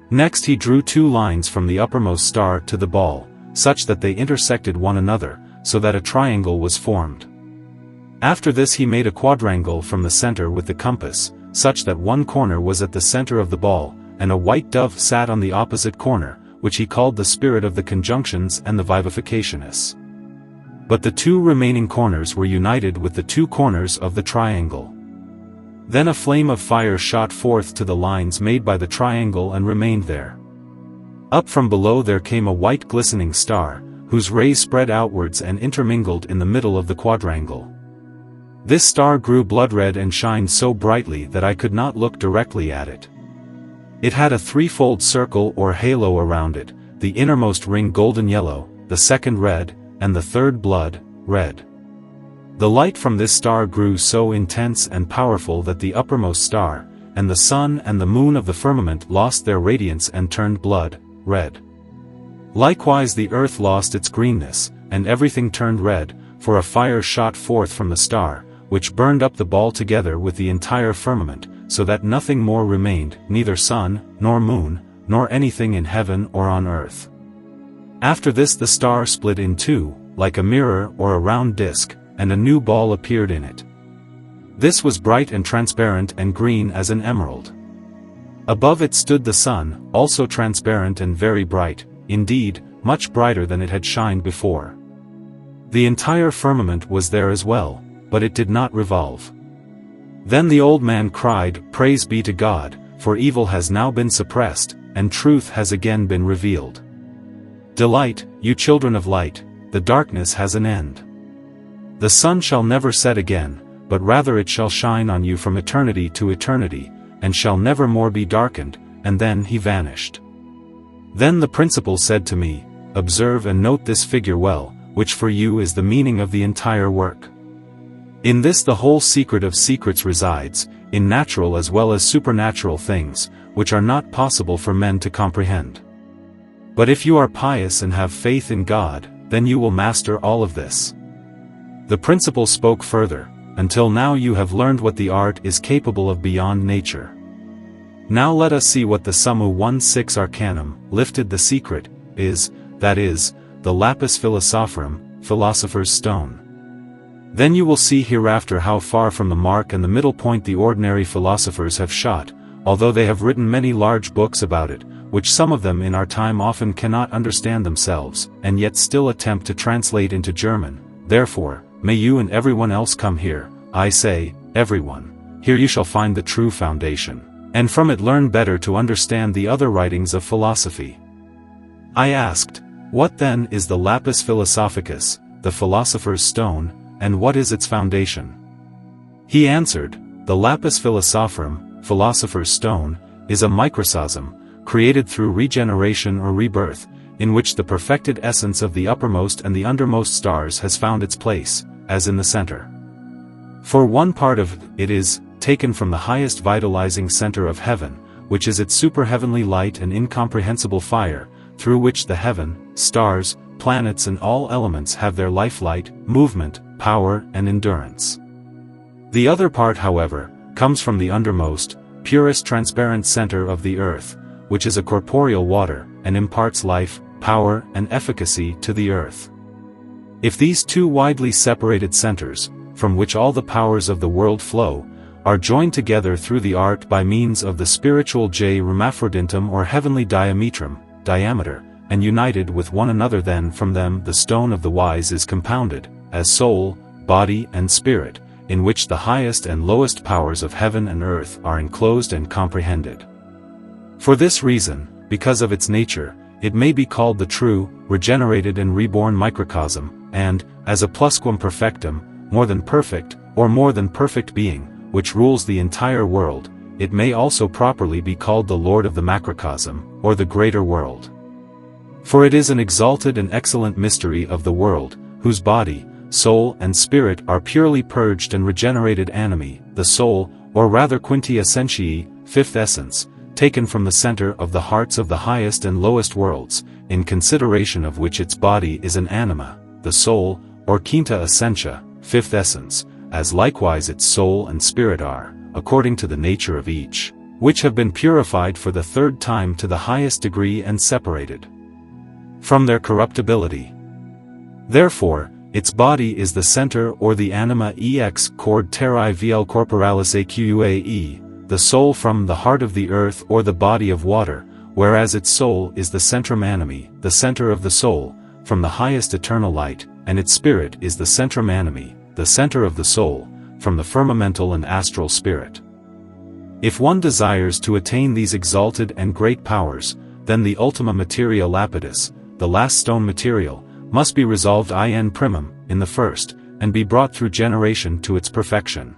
Next he drew 2 lines from the uppermost star to the ball, such that they intersected one another, so that a triangle was formed. After this he made a quadrangle from the center with the compass, such that one corner was at the center of the ball, and a white dove sat on the opposite corner, which he called the spirit of the conjunctions and the vivificationists. But the 2 remaining corners were united with the 2 corners of the triangle. Then a flame of fire shot forth to the lines made by the triangle and remained there. Up from below there came a white glistening star, whose rays spread outwards and intermingled in the middle of the quadrangle. This star grew blood-red and shined so brightly that I could not look directly at it. It had a 3-fold circle or halo around it, the innermost ring golden yellow, the second red, and the third blood red. The light from this star grew so intense and powerful that the uppermost star, and the sun and the moon of the firmament lost their radiance and turned blood red. Likewise the earth lost its greenness, and everything turned red, for a fire shot forth from the star, which burned up the ball together with the entire firmament, so that nothing more remained, neither sun, nor moon, nor anything in heaven or on earth. After this the star split in 2, like a mirror or a round disk, and a new ball appeared in it. This was bright and transparent and green as an emerald. Above it stood the sun, also transparent and very bright, indeed, much brighter than it had shined before. The entire firmament was there as well, but it did not revolve. Then the old man cried, "Praise be to God, for evil has now been suppressed, and truth has again been revealed. Delight, you children of light, the darkness has an end. The sun shall never set again, but rather it shall shine on you from eternity to eternity, and shall never more be darkened," and then he vanished. Then the principal said to me, "Observe and note this figure well, which for you is the meaning of the entire work. In this the whole secret of secrets resides, in natural as well as supernatural things, which are not possible for men to comprehend. But if you are pious and have faith in God, then you will master all of this." The principal spoke further, "Until now you have learned what the art is capable of beyond nature. Now let us see what the Summa 16 Arcanum, lifted the secret, is, that is, the lapis philosophorum, philosopher's stone. Then you will see hereafter how far from the mark and the middle point the ordinary philosophers have shot, although they have written many large books about it, which some of them in our time often cannot understand themselves, and yet still attempt to translate into German. Therefore, may you and everyone else come here, I say, everyone. Here you shall find the true foundation, and from it learn better to understand the other writings of philosophy." I asked, "What then is the lapis philosophicus, the philosopher's stone, and what is its foundation?" He answered, "The lapis philosophorum, philosopher's stone, is a microcosm, created through regeneration or rebirth, in which the perfected essence of the uppermost and the undermost stars has found its place, as in the center. For one part of it is taken from the highest vitalizing center of heaven, which is its superheavenly light and incomprehensible fire, through which the heaven, stars, planets and all elements have their lifelight, movement, power and endurance. The other part, however, comes from the undermost, purest transparent center of the earth, which is a corporeal water, and imparts life, power and efficacy to the earth. If these two widely separated centers, from which all the powers of the world flow, are joined together through the art by means of the spiritual hermaphroditum or heavenly diameter, and united with one another, then from them the stone of the wise is compounded, as soul, body and spirit, in which the highest and lowest powers of heaven and earth are enclosed and comprehended. For this reason, because of its nature, it may be called the true, regenerated and reborn microcosm, and, as a plusquam perfectum, more than perfect, or more than perfect being, which rules the entire world, it may also properly be called the Lord of the macrocosm, or the greater world. For it is an exalted and excellent mystery of the world, whose body, soul and spirit are purely purged and regenerated animi, the soul, or rather quinti essentiae, fifth essence, taken from the center of the hearts of the highest and lowest worlds, in consideration of which its body is an anima, the soul, or quinta essentia, fifth essence, as likewise its soul and spirit are, according to the nature of each, which have been purified for the third time to the highest degree and separated from their corruptibility. Therefore, its body is the center or the anima ex cord terrae vel corporalis aque, the soul from the heart of the earth or the body of water, whereas its soul is the centrum animi, the center of the soul, from the highest eternal light, and its spirit is the centrum animi, the center of the soul, from the firmamental and astral spirit. If one desires to attain these exalted and great powers, then the ultima materia lapidus, the last stone material, must be resolved in primum, in the first, and be brought through generation to its perfection.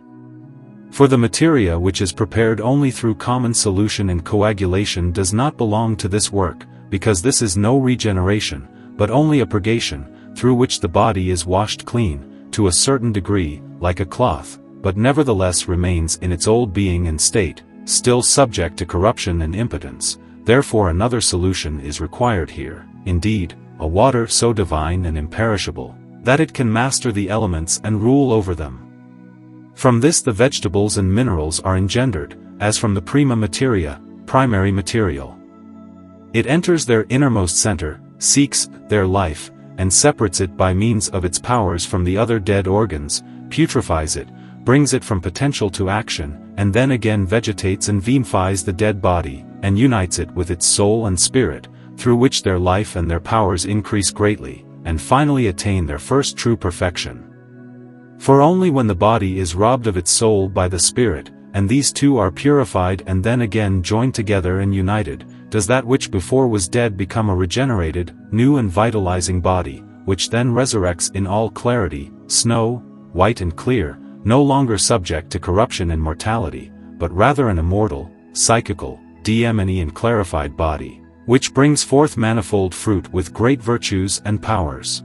For the materia which is prepared only through common solution and coagulation does not belong to this work, because this is no regeneration, but only a purgation, through which the body is washed clean, to a certain degree, like a cloth, but nevertheless remains in its old being and state, still subject to corruption and impotence. Therefore another solution is required here, indeed, a water so divine and imperishable, that it can master the elements and rule over them. From this the vegetables and minerals are engendered, as from the prima materia, primary material. It enters their innermost center, seeks their life, and separates it by means of its powers from the other dead organs, putrefies it, brings it from potential to action, and then again vegetates and vivifies the dead body, and unites it with its soul and spirit, through which their life and their powers increase greatly, and finally attain their first true perfection. For only when the body is robbed of its soul by the spirit, and these two are purified and then again joined together and united, does that which before was dead become a regenerated, new and vitalizing body, which then resurrects in all clarity, snow, white and clear, no longer subject to corruption and mortality, but rather an immortal, psychical, DMNE and clarified body, which brings forth manifold fruit with great virtues and powers.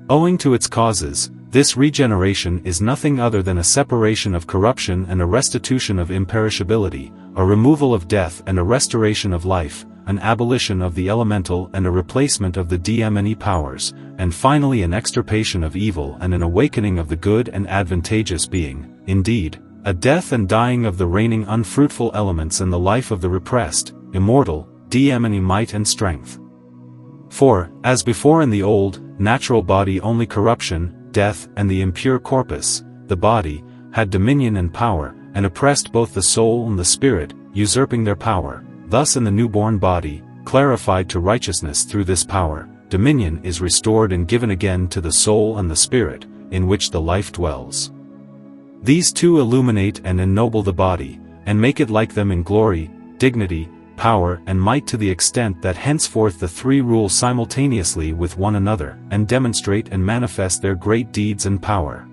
Owing to its causes, this regeneration is nothing other than a separation of corruption and a restitution of imperishability, a removal of death and a restoration of life, an abolition of the elemental and a replacement of the DMNE powers, and finally an extirpation of evil and an awakening of the good and advantageous being, indeed, a death and dying of the reigning unfruitful elements and the life of the repressed, immortal, DMNE might and strength. For, as before in the old, natural body only corruption, death and the impure corpus, the body, had dominion and power, and oppressed both the soul and the spirit, usurping their power. Thus in the newborn body, clarified to righteousness through this power, dominion is restored and given again to the soul and the spirit, in which the life dwells. These two illuminate and ennoble the body, and make it like them in glory, dignity, power and might, to the extent that henceforth the three rule simultaneously with one another, and demonstrate and manifest their great deeds and power.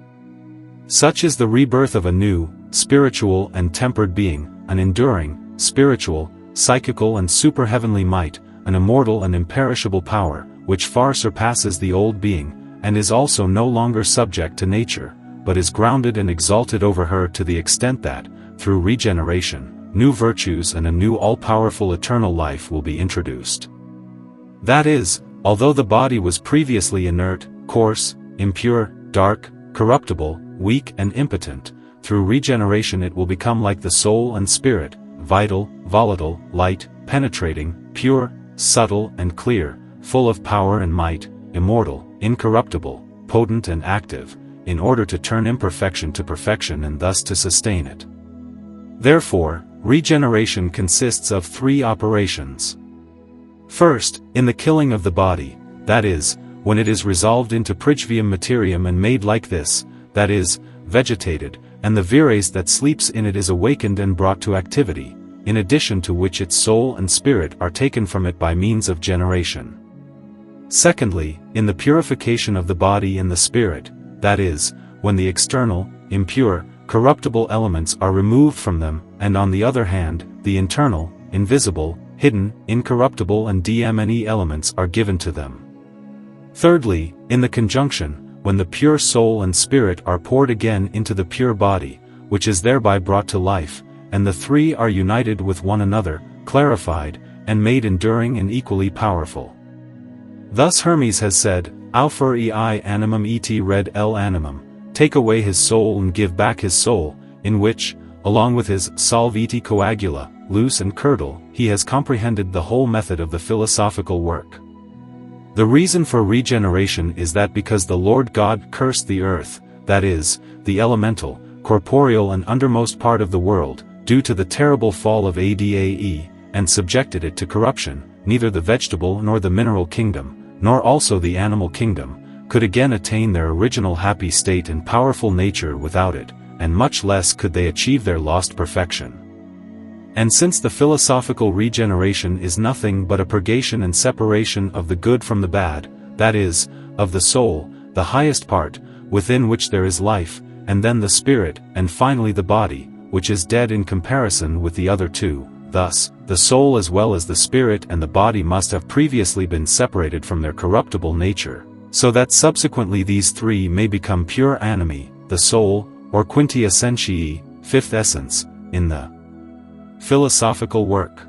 Such is the rebirth of a new, spiritual and tempered being, an enduring, spiritual, psychical and superheavenly might, an immortal and imperishable power, which far surpasses the old being, and is also no longer subject to nature, but is grounded and exalted over her to the extent that, through regeneration, new virtues and a new all-powerful eternal life will be introduced. That is, although the body was previously inert, coarse, impure, dark, corruptible, weak and impotent, through regeneration it will become like the soul and spirit, vital, volatile, light, penetrating, pure, subtle and clear, full of power and might, immortal, incorruptible, potent and active, in order to turn imperfection to perfection and thus to sustain it. Therefore, regeneration consists of three operations. First, in the killing of the body, that is, when it is resolved into prigvium materium and made like this, that is, vegetated, and the vires that sleeps in it is awakened and brought to activity, in addition to which its soul and spirit are taken from it by means of generation. Secondly, in the purification of the body and the spirit, that is, when the external, impure, corruptible elements are removed from them, and on the other hand, the internal, invisible, hidden, incorruptible and DMNE elements are given to them. Thirdly, in the conjunction, when the pure soul and spirit are poured again into the pure body, which is thereby brought to life, and the three are united with one another, clarified, and made enduring and equally powerful. Thus Hermes has said, Aufur ei animum et red el animum, take away his soul and give back his soul, in which, along with his salve et coagula, loose and curdle, he has comprehended the whole method of the philosophical work. The reason for regeneration is that because the Lord God cursed the earth, that is, the elemental, corporeal and undermost part of the world, due to the terrible fall of Adae, and subjected it to corruption, neither the vegetable nor the mineral kingdom, nor also the animal kingdom, could again attain their original happy state and powerful nature without it, and much less could they achieve their lost perfection. And since the philosophical regeneration is nothing but a purgation and separation of the good from the bad, that is, of the soul, the highest part, within which there is life, and then the spirit, and finally the body, which is dead in comparison with the other two, thus, the soul as well as the spirit and the body must have previously been separated from their corruptible nature, so that subsequently these three may become pure animi, the soul, or quinti essentiae, fifth essence, in the philosophical work.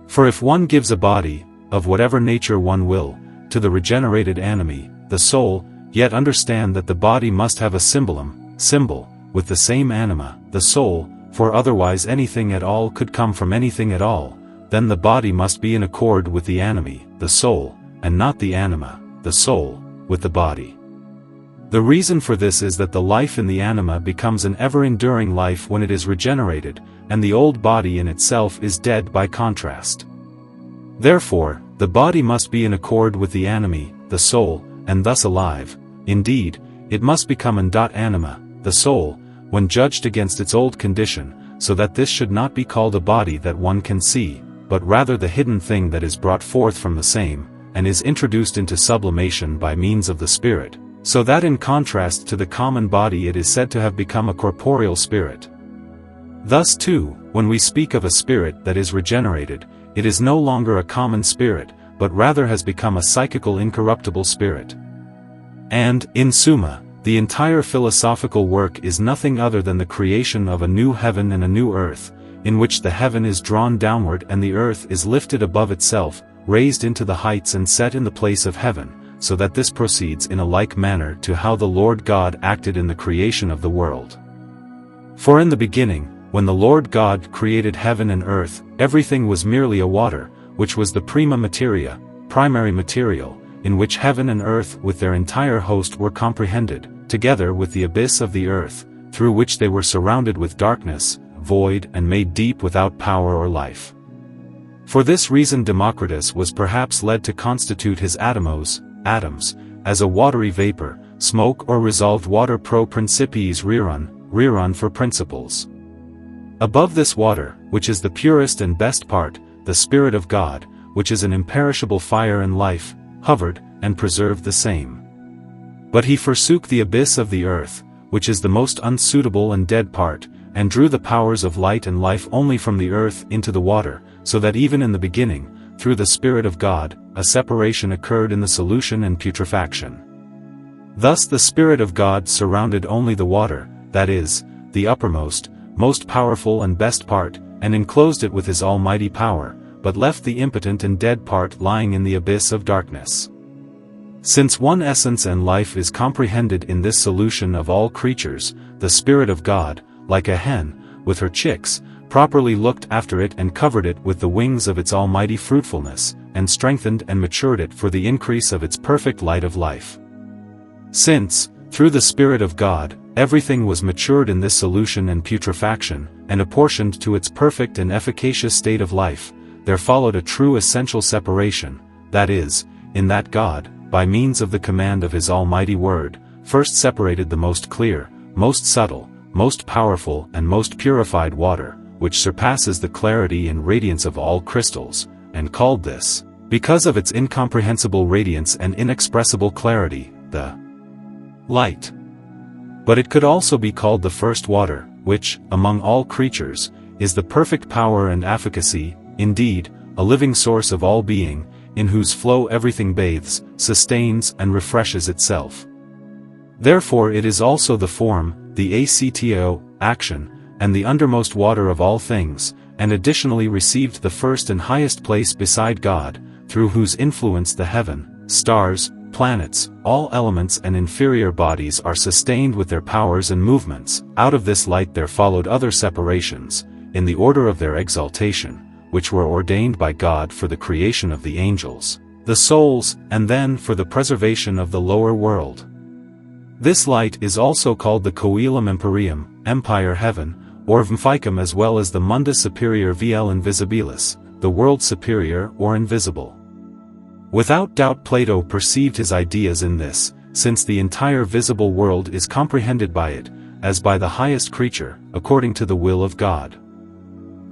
For if one gives a body, of whatever nature one will, to the regenerated animi, the soul, yet understand that the body must have a symbol, with the same anima, the soul, for otherwise anything at all could come from anything at all, then the body must be in accord with the animi, the soul, and not the anima, the soul, with the body. The reason for this is that the life in the anima becomes an ever-enduring life when it is regenerated, and the old body in itself is dead by contrast. Therefore, The body must be in accord with the animi, the soul, and thus alive. Indeed, it must become an anima, the soul, when judged against its old condition, so that this should not be called a body that one can see, but rather the hidden thing that is brought forth from the same, and is introduced into sublimation by means of the spirit, so that in contrast to the common body it is said to have become a corporeal spirit. Thus too, when we speak of a spirit that is regenerated, it is no longer a common spirit, but rather has become a psychical incorruptible spirit. And, in summa, the entire philosophical work is nothing other than the creation of a new heaven and a new earth, in which the heaven is drawn downward and the earth is lifted above itself, raised into the heights and set in the place of heaven, so that this proceeds in a like manner to how the Lord God acted in the creation of the world. For in the beginning, when the Lord God created heaven and earth, everything was merely a water, which was the prima materia, primary material, in which heaven and earth with their entire host were comprehended, together with the abyss of the earth, through which they were surrounded with darkness, void and made deep without power or life. For this reason Democritus was perhaps led to constitute his atoms, as a watery vapor, smoke or resolved water pro principiis reron for principles. Above this water, which is the purest and best part, the Spirit of God, which is an imperishable fire and life, hovered, and preserved the same. But he forsook the abyss of the earth, which is the most unsuitable and dead part, and drew the powers of light and life only from the earth into the water, so that even in the beginning, through the Spirit of God, a separation occurred in the solution and putrefaction. Thus the Spirit of God surrounded only the water, that is, the uppermost, most powerful and best part, and enclosed it with his almighty power, but left the impotent and dead part lying in the abyss of darkness. Since one essence and life is comprehended in this solution of all creatures, the Spirit of God, like a hen, with her chicks, properly looked after it and covered it with the wings of its almighty fruitfulness, and strengthened and matured it for the increase of its perfect light of life. Since, through the Spirit of God, everything was matured in this solution and putrefaction, and apportioned to its perfect and efficacious state of life, there followed a true essential separation, that is, in that God, by means of the command of his almighty word, first separated the most clear, most subtle, most powerful and most purified water, which surpasses the clarity and radiance of all crystals, and called this, because of its incomprehensible radiance and inexpressible clarity, the light. But it could also be called the first water, which, among all creatures, is the perfect power and efficacy, indeed, a living source of all being, in whose flow everything bathes, sustains and refreshes itself. Therefore it is also the form, the acto, action, and the undermost water of all things, and additionally received the first and highest place beside God, through whose influence the heaven, stars, planets, all elements and inferior bodies are sustained with their powers and movements. Out of this light there followed other separations, in the order of their exaltation, which were ordained by God for the creation of the angels, the souls, and then for the preservation of the lower world. This light is also called the coelum empyreum, empire heaven, or vmphycum, as well as the mundus superior vel invisibilis, the world superior or invisible. Without doubt Plato perceived his ideas in this, since the entire visible world is comprehended by it, as by the highest creature, according to the will of God.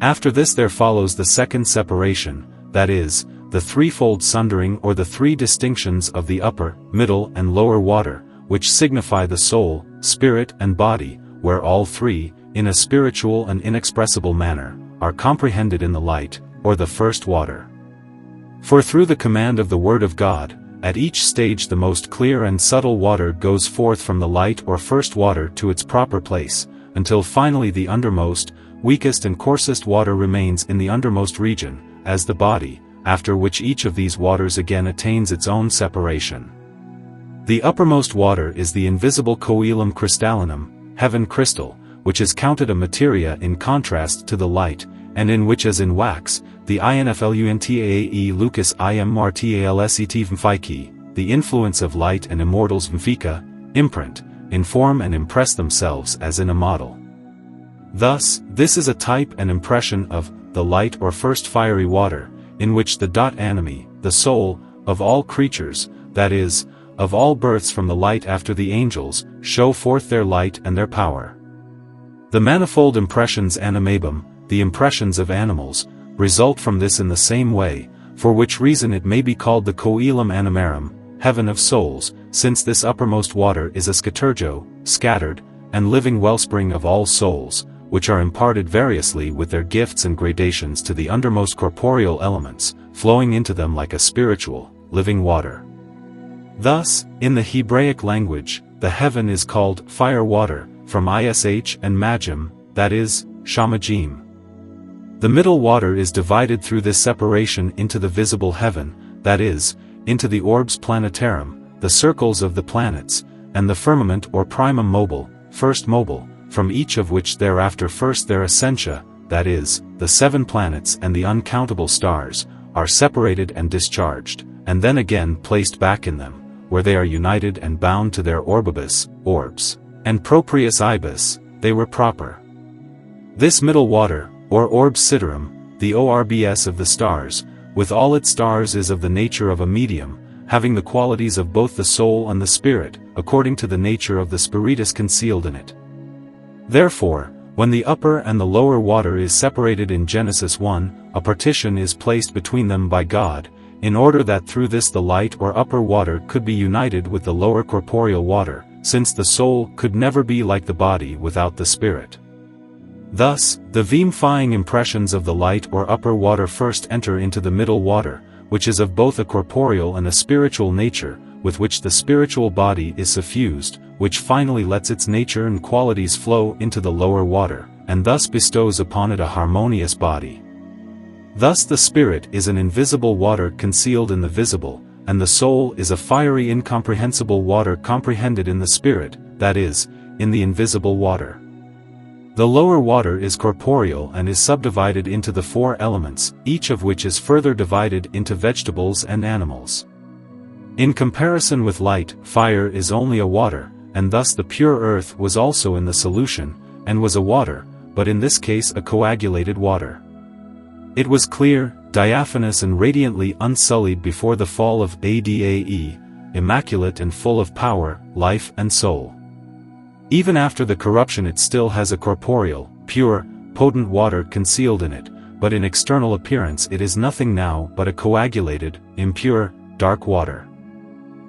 After this there follows the second separation, that is, the threefold sundering or the three distinctions of the upper, middle and lower water, which signify the soul, spirit and body, where all three, in a spiritual and inexpressible manner, are comprehended in the light, or the first water. For through the command of the Word of God, at each stage the most clear and subtle water goes forth from the light or first water to its proper place, until finally the undermost, weakest and coarsest water remains in the undermost region, as the body, after which each of these waters again attains its own separation. The uppermost water is the invisible coelum crystallinum, heaven crystal, which is counted a materia in contrast to the light, and in which as in wax, the influentae lucus im martalset vmphyci, the influence of light and immortals vmphica, imprint, inform and impress themselves as in a model. Thus, this is a type and impression of the light or first fiery water, in which the animi, the soul, of all creatures, that is, of all births from the light after the angels, show forth their light and their power. The manifold impressions animabum, the impressions of animals, result from this in the same way, for which reason it may be called the coelum animarum, heaven of souls, since this uppermost water is a scaturgo, scattered, and living wellspring of all souls, which are imparted variously with their gifts and gradations to the undermost corporeal elements, flowing into them like a spiritual, living water. Thus, in the Hebraic language, the heaven is called fire water, from ish and magim, that is, shamajim. The middle water is divided through this separation into the visible heaven, that is, into the orbs planetarum, the circles of the planets, and the firmament or primum mobile, first mobile, from each of which thereafter first their essentia, that is, the 7 planets and the uncountable stars, are separated and discharged, and then again placed back in them, where they are united and bound to their orbibus, orbs, and proprius ibis, they were proper. This middle water, or orbs siderum, the orbs of the stars, with all its stars is of the nature of a medium, having the qualities of both the soul and the spirit, according to the nature of the spiritus concealed in it. Therefore, when the upper and the lower water is separated in Genesis 1, a partition is placed between them by God, in order that through this the light or upper water could be united with the lower corporeal water, since the soul could never be like the body without the spirit. Thus, the vivifying impressions of the light or upper water first enter into the middle water, which is of both a corporeal and a spiritual nature, with which the spiritual body is suffused, which finally lets its nature and qualities flow into the lower water, and thus bestows upon it a harmonious body. Thus the spirit is an invisible water concealed in the visible, and the soul is a fiery incomprehensible water comprehended in the spirit, that is, in the invisible water. The lower water is corporeal and is subdivided into the 4 elements, each of which is further divided into vegetables and animals. In comparison with light, fire is only a water, and thus the pure earth was also in the solution, and was a water, but in this case a coagulated water. It was clear, diaphanous and radiantly unsullied before the fall of Adae, immaculate and full of power, life and soul. Even after the corruption it still has a corporeal, pure, potent water concealed in it, but in external appearance it is nothing now but a coagulated, impure, dark water.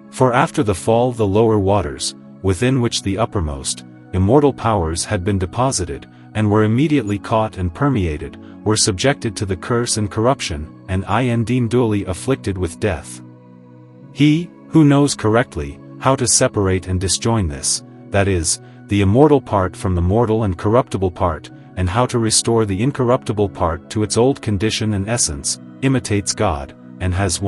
For after the fall the lower waters, within which the uppermost, immortal powers had been deposited, and were immediately caught and permeated, were subjected to the curse and corruption, and deemed duly afflicted with death. He, who knows correctly, how to separate and disjoin this, that is, the immortal part from the mortal and corruptible part, and how to restore the incorruptible part to its old condition and essence, imitates God, and has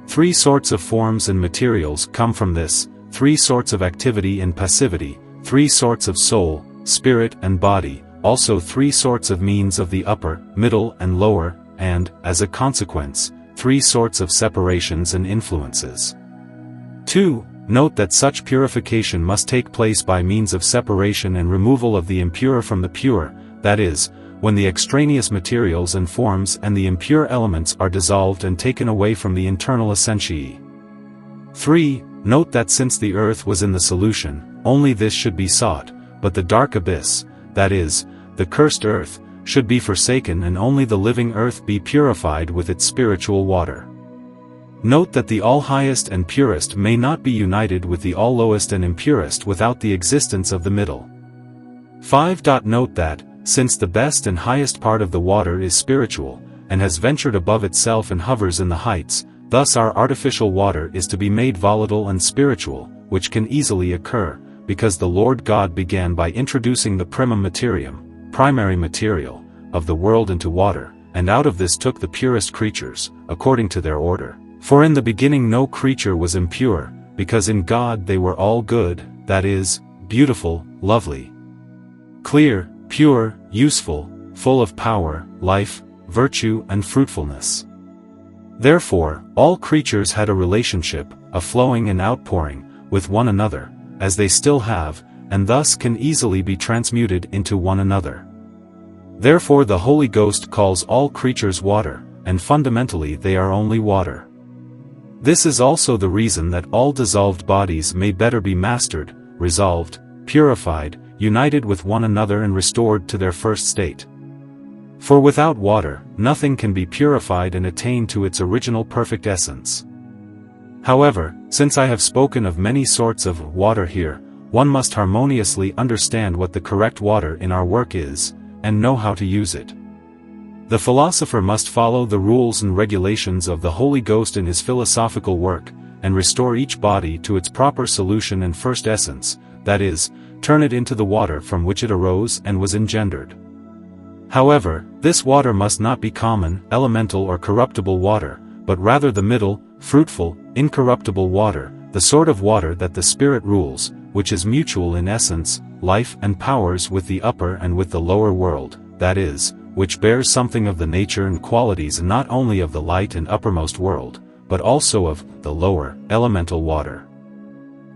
3 sorts of forms and materials come from this, 3 sorts of activity and passivity, 3 sorts of soul, spirit and body, also 3 sorts of means of the upper, middle and lower, and, as a consequence, 3 sorts of separations and influences. 2. Note that such purification must take place by means of separation and removal of the impure from the pure, that is, when the extraneous materials and forms and the impure elements are dissolved and taken away from the internal essentiae. 3. Note that since the earth was in the solution, only this should be sought, but the dark abyss, that is, the cursed earth, should be forsaken and only the living earth be purified with its spiritual water. Note that the all-highest and purest may not be united with the all-lowest and impurest without the existence of the middle. 5. Note that, since the best and highest part of the water is spiritual, and has ventured above itself and hovers in the heights, thus our artificial water is to be made volatile and spiritual, which can easily occur, because the Lord God began by introducing the primum materium, primary material, of the world into water, and out of this took the purest creatures, according to their order. For in the beginning no creature was impure, because in God they were all good, that is, beautiful, lovely, clear, pure, useful, full of power, life, virtue and fruitfulness. Therefore, all creatures had a relationship, a flowing and outpouring, with one another, as they still have, and thus can easily be transmuted into one another. Therefore the Holy Ghost calls all creatures water, and fundamentally they are only water. This is also the reason that all dissolved bodies may better be mastered, resolved, purified, united with one another and restored to their first state. For without water, nothing can be purified and attain to its original perfect essence. However, since I have spoken of many sorts of water here, one must harmoniously understand what the correct water in our work is, and know how to use it. The philosopher must follow the rules and regulations of the Holy Ghost in his philosophical work, and restore each body to its proper solution and first essence, that is, turn it into the water from which it arose and was engendered. However, this water must not be common, elemental or corruptible water, but rather the middle, fruitful, incorruptible water, the sort of water that the Spirit rules, which is mutual in essence, life and powers with the upper and with the lower world, that is, which bears something of the nature and qualities not only of the light and uppermost world, but also of the lower, elemental water.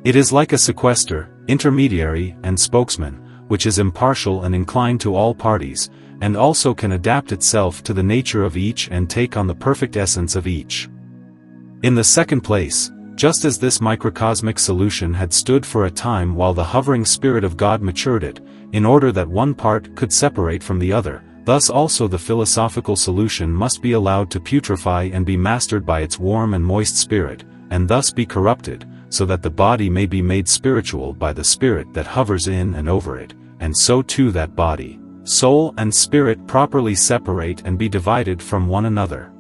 It is like a sequester, intermediary, and spokesman, which is impartial and inclined to all parties, and also can adapt itself to the nature of each and take on the perfect essence of each. In the second place, just as this microcosmic solution had stood for a time while the hovering Spirit of God matured it, in order that one part could separate from the other, thus also the philosophical solution must be allowed to putrefy and be mastered by its warm and moist spirit, and thus be corrupted, so that the body may be made spiritual by the Spirit that hovers in and over it, and so too that body, soul and spirit properly separate and be divided from one another.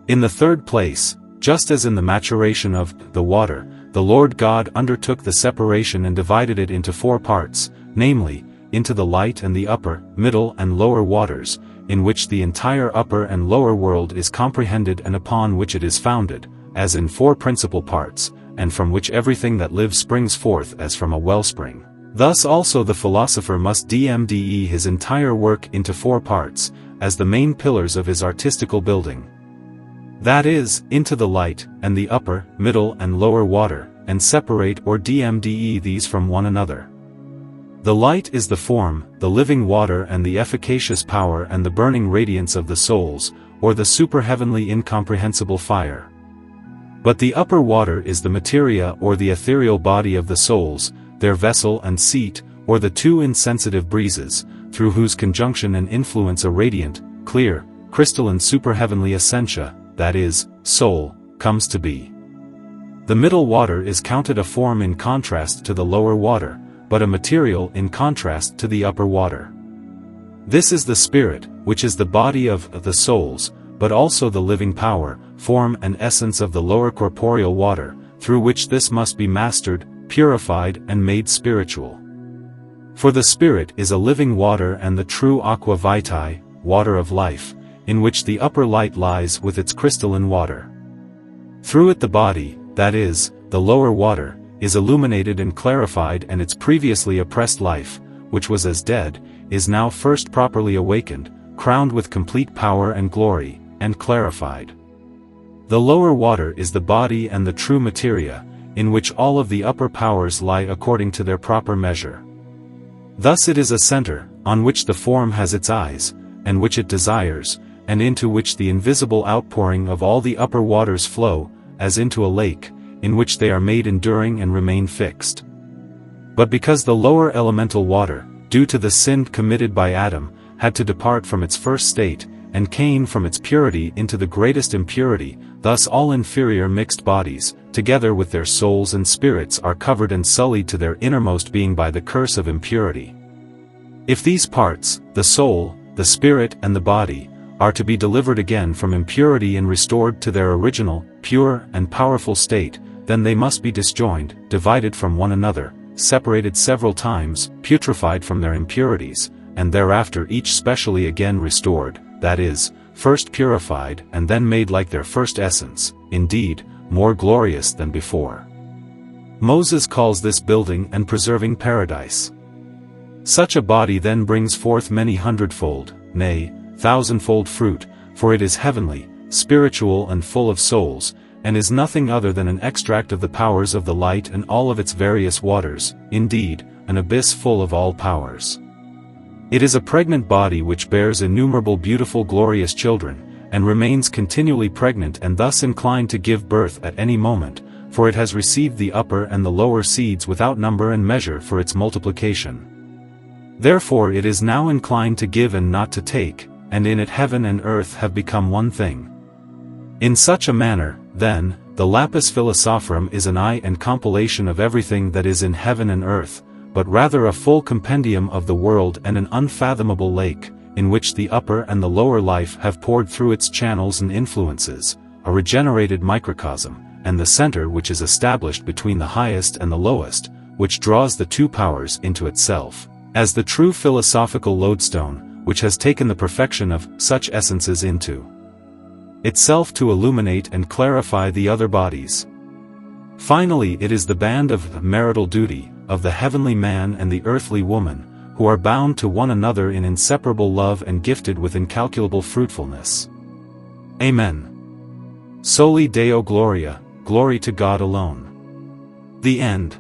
In the third place, just as in the maturation of the water, the Lord God undertook the separation and divided it into 4 parts, namely, into the light and the upper, middle and lower waters, in which the entire upper and lower world is comprehended and upon which it is founded, as in 4 principal parts, and from which everything that lives springs forth as from a wellspring. Thus also the philosopher must dmde his entire work into 4 parts, as the main pillars of his artistical building. That is, into the light, and the upper, middle and lower water, and separate or dmde these from one another. The light is the form, the living water and the efficacious power and the burning radiance of the souls, or the superheavenly incomprehensible fire. But the upper water is the materia or the ethereal body of the souls, their vessel and seat, or the 2 insensitive breezes, through whose conjunction and influence a radiant, clear, crystalline superheavenly essentia, that is, soul, comes to be. The middle water is counted a form in contrast to the lower water, but a material in contrast to the upper water. This is the Spirit, which is the body of the souls, but also the living power, form and essence of the lower corporeal water, through which this must be mastered, purified and made spiritual. For the Spirit is a living water and the true aqua vitae, water of life, in which the upper light lies with its crystalline water. Through it the body, that is, the lower water, is illuminated and clarified, and its previously oppressed life, which was as dead, is now first properly awakened, crowned with complete power and glory, and clarified. The lower water is the body and the true materia, in which all of the upper powers lie according to their proper measure. Thus it is a center, on which the form has its eyes, and which it desires, and into which the invisible outpouring of all the upper waters flow, as into a lake, in which they are made enduring and remain fixed. But because the lower elemental water, due to the sin committed by Adam, had to depart from its first state, and came from its purity into the greatest impurity, thus all inferior mixed bodies, together with their souls and spirits, are covered and sullied to their innermost being by the curse of impurity. If these parts, the soul, the spirit and the body, are to be delivered again from impurity and restored to their original, pure and powerful state, then they must be disjoined, divided from one another, separated several times, putrefied from their impurities, and thereafter each specially again restored, that is, first purified and then made like their first essence, indeed, more glorious than before. Moses calls this building and preserving paradise. Such a body then brings forth many hundredfold, nay, thousandfold fruit, for it is heavenly, spiritual and full of souls, and is nothing other than an extract of the powers of the light and all of its various waters, indeed, an abyss full of all powers. It is a pregnant body which bears innumerable beautiful glorious children, and remains continually pregnant and thus inclined to give birth at any moment, for it has received the upper and the lower seeds without number and measure for its multiplication. Therefore it is now inclined to give and not to take, and in it heaven and earth have become one thing. In such a manner, then, the lapis philosophorum is an eye and compilation of everything that is in heaven and earth, but rather a full compendium of the world and an unfathomable lake, in which the upper and the lower life have poured through its channels and influences, a regenerated microcosm, and the center which is established between the highest and the lowest, which draws the two powers into itself, as the true philosophical lodestone, which has taken the perfection of such essences into itself to illuminate and clarify the other bodies. Finally, it is the band of marital duty, of the heavenly man and the earthly woman, who are bound to one another in inseparable love and gifted with incalculable fruitfulness. Amen. Soli Deo Gloria, glory to God alone. The end.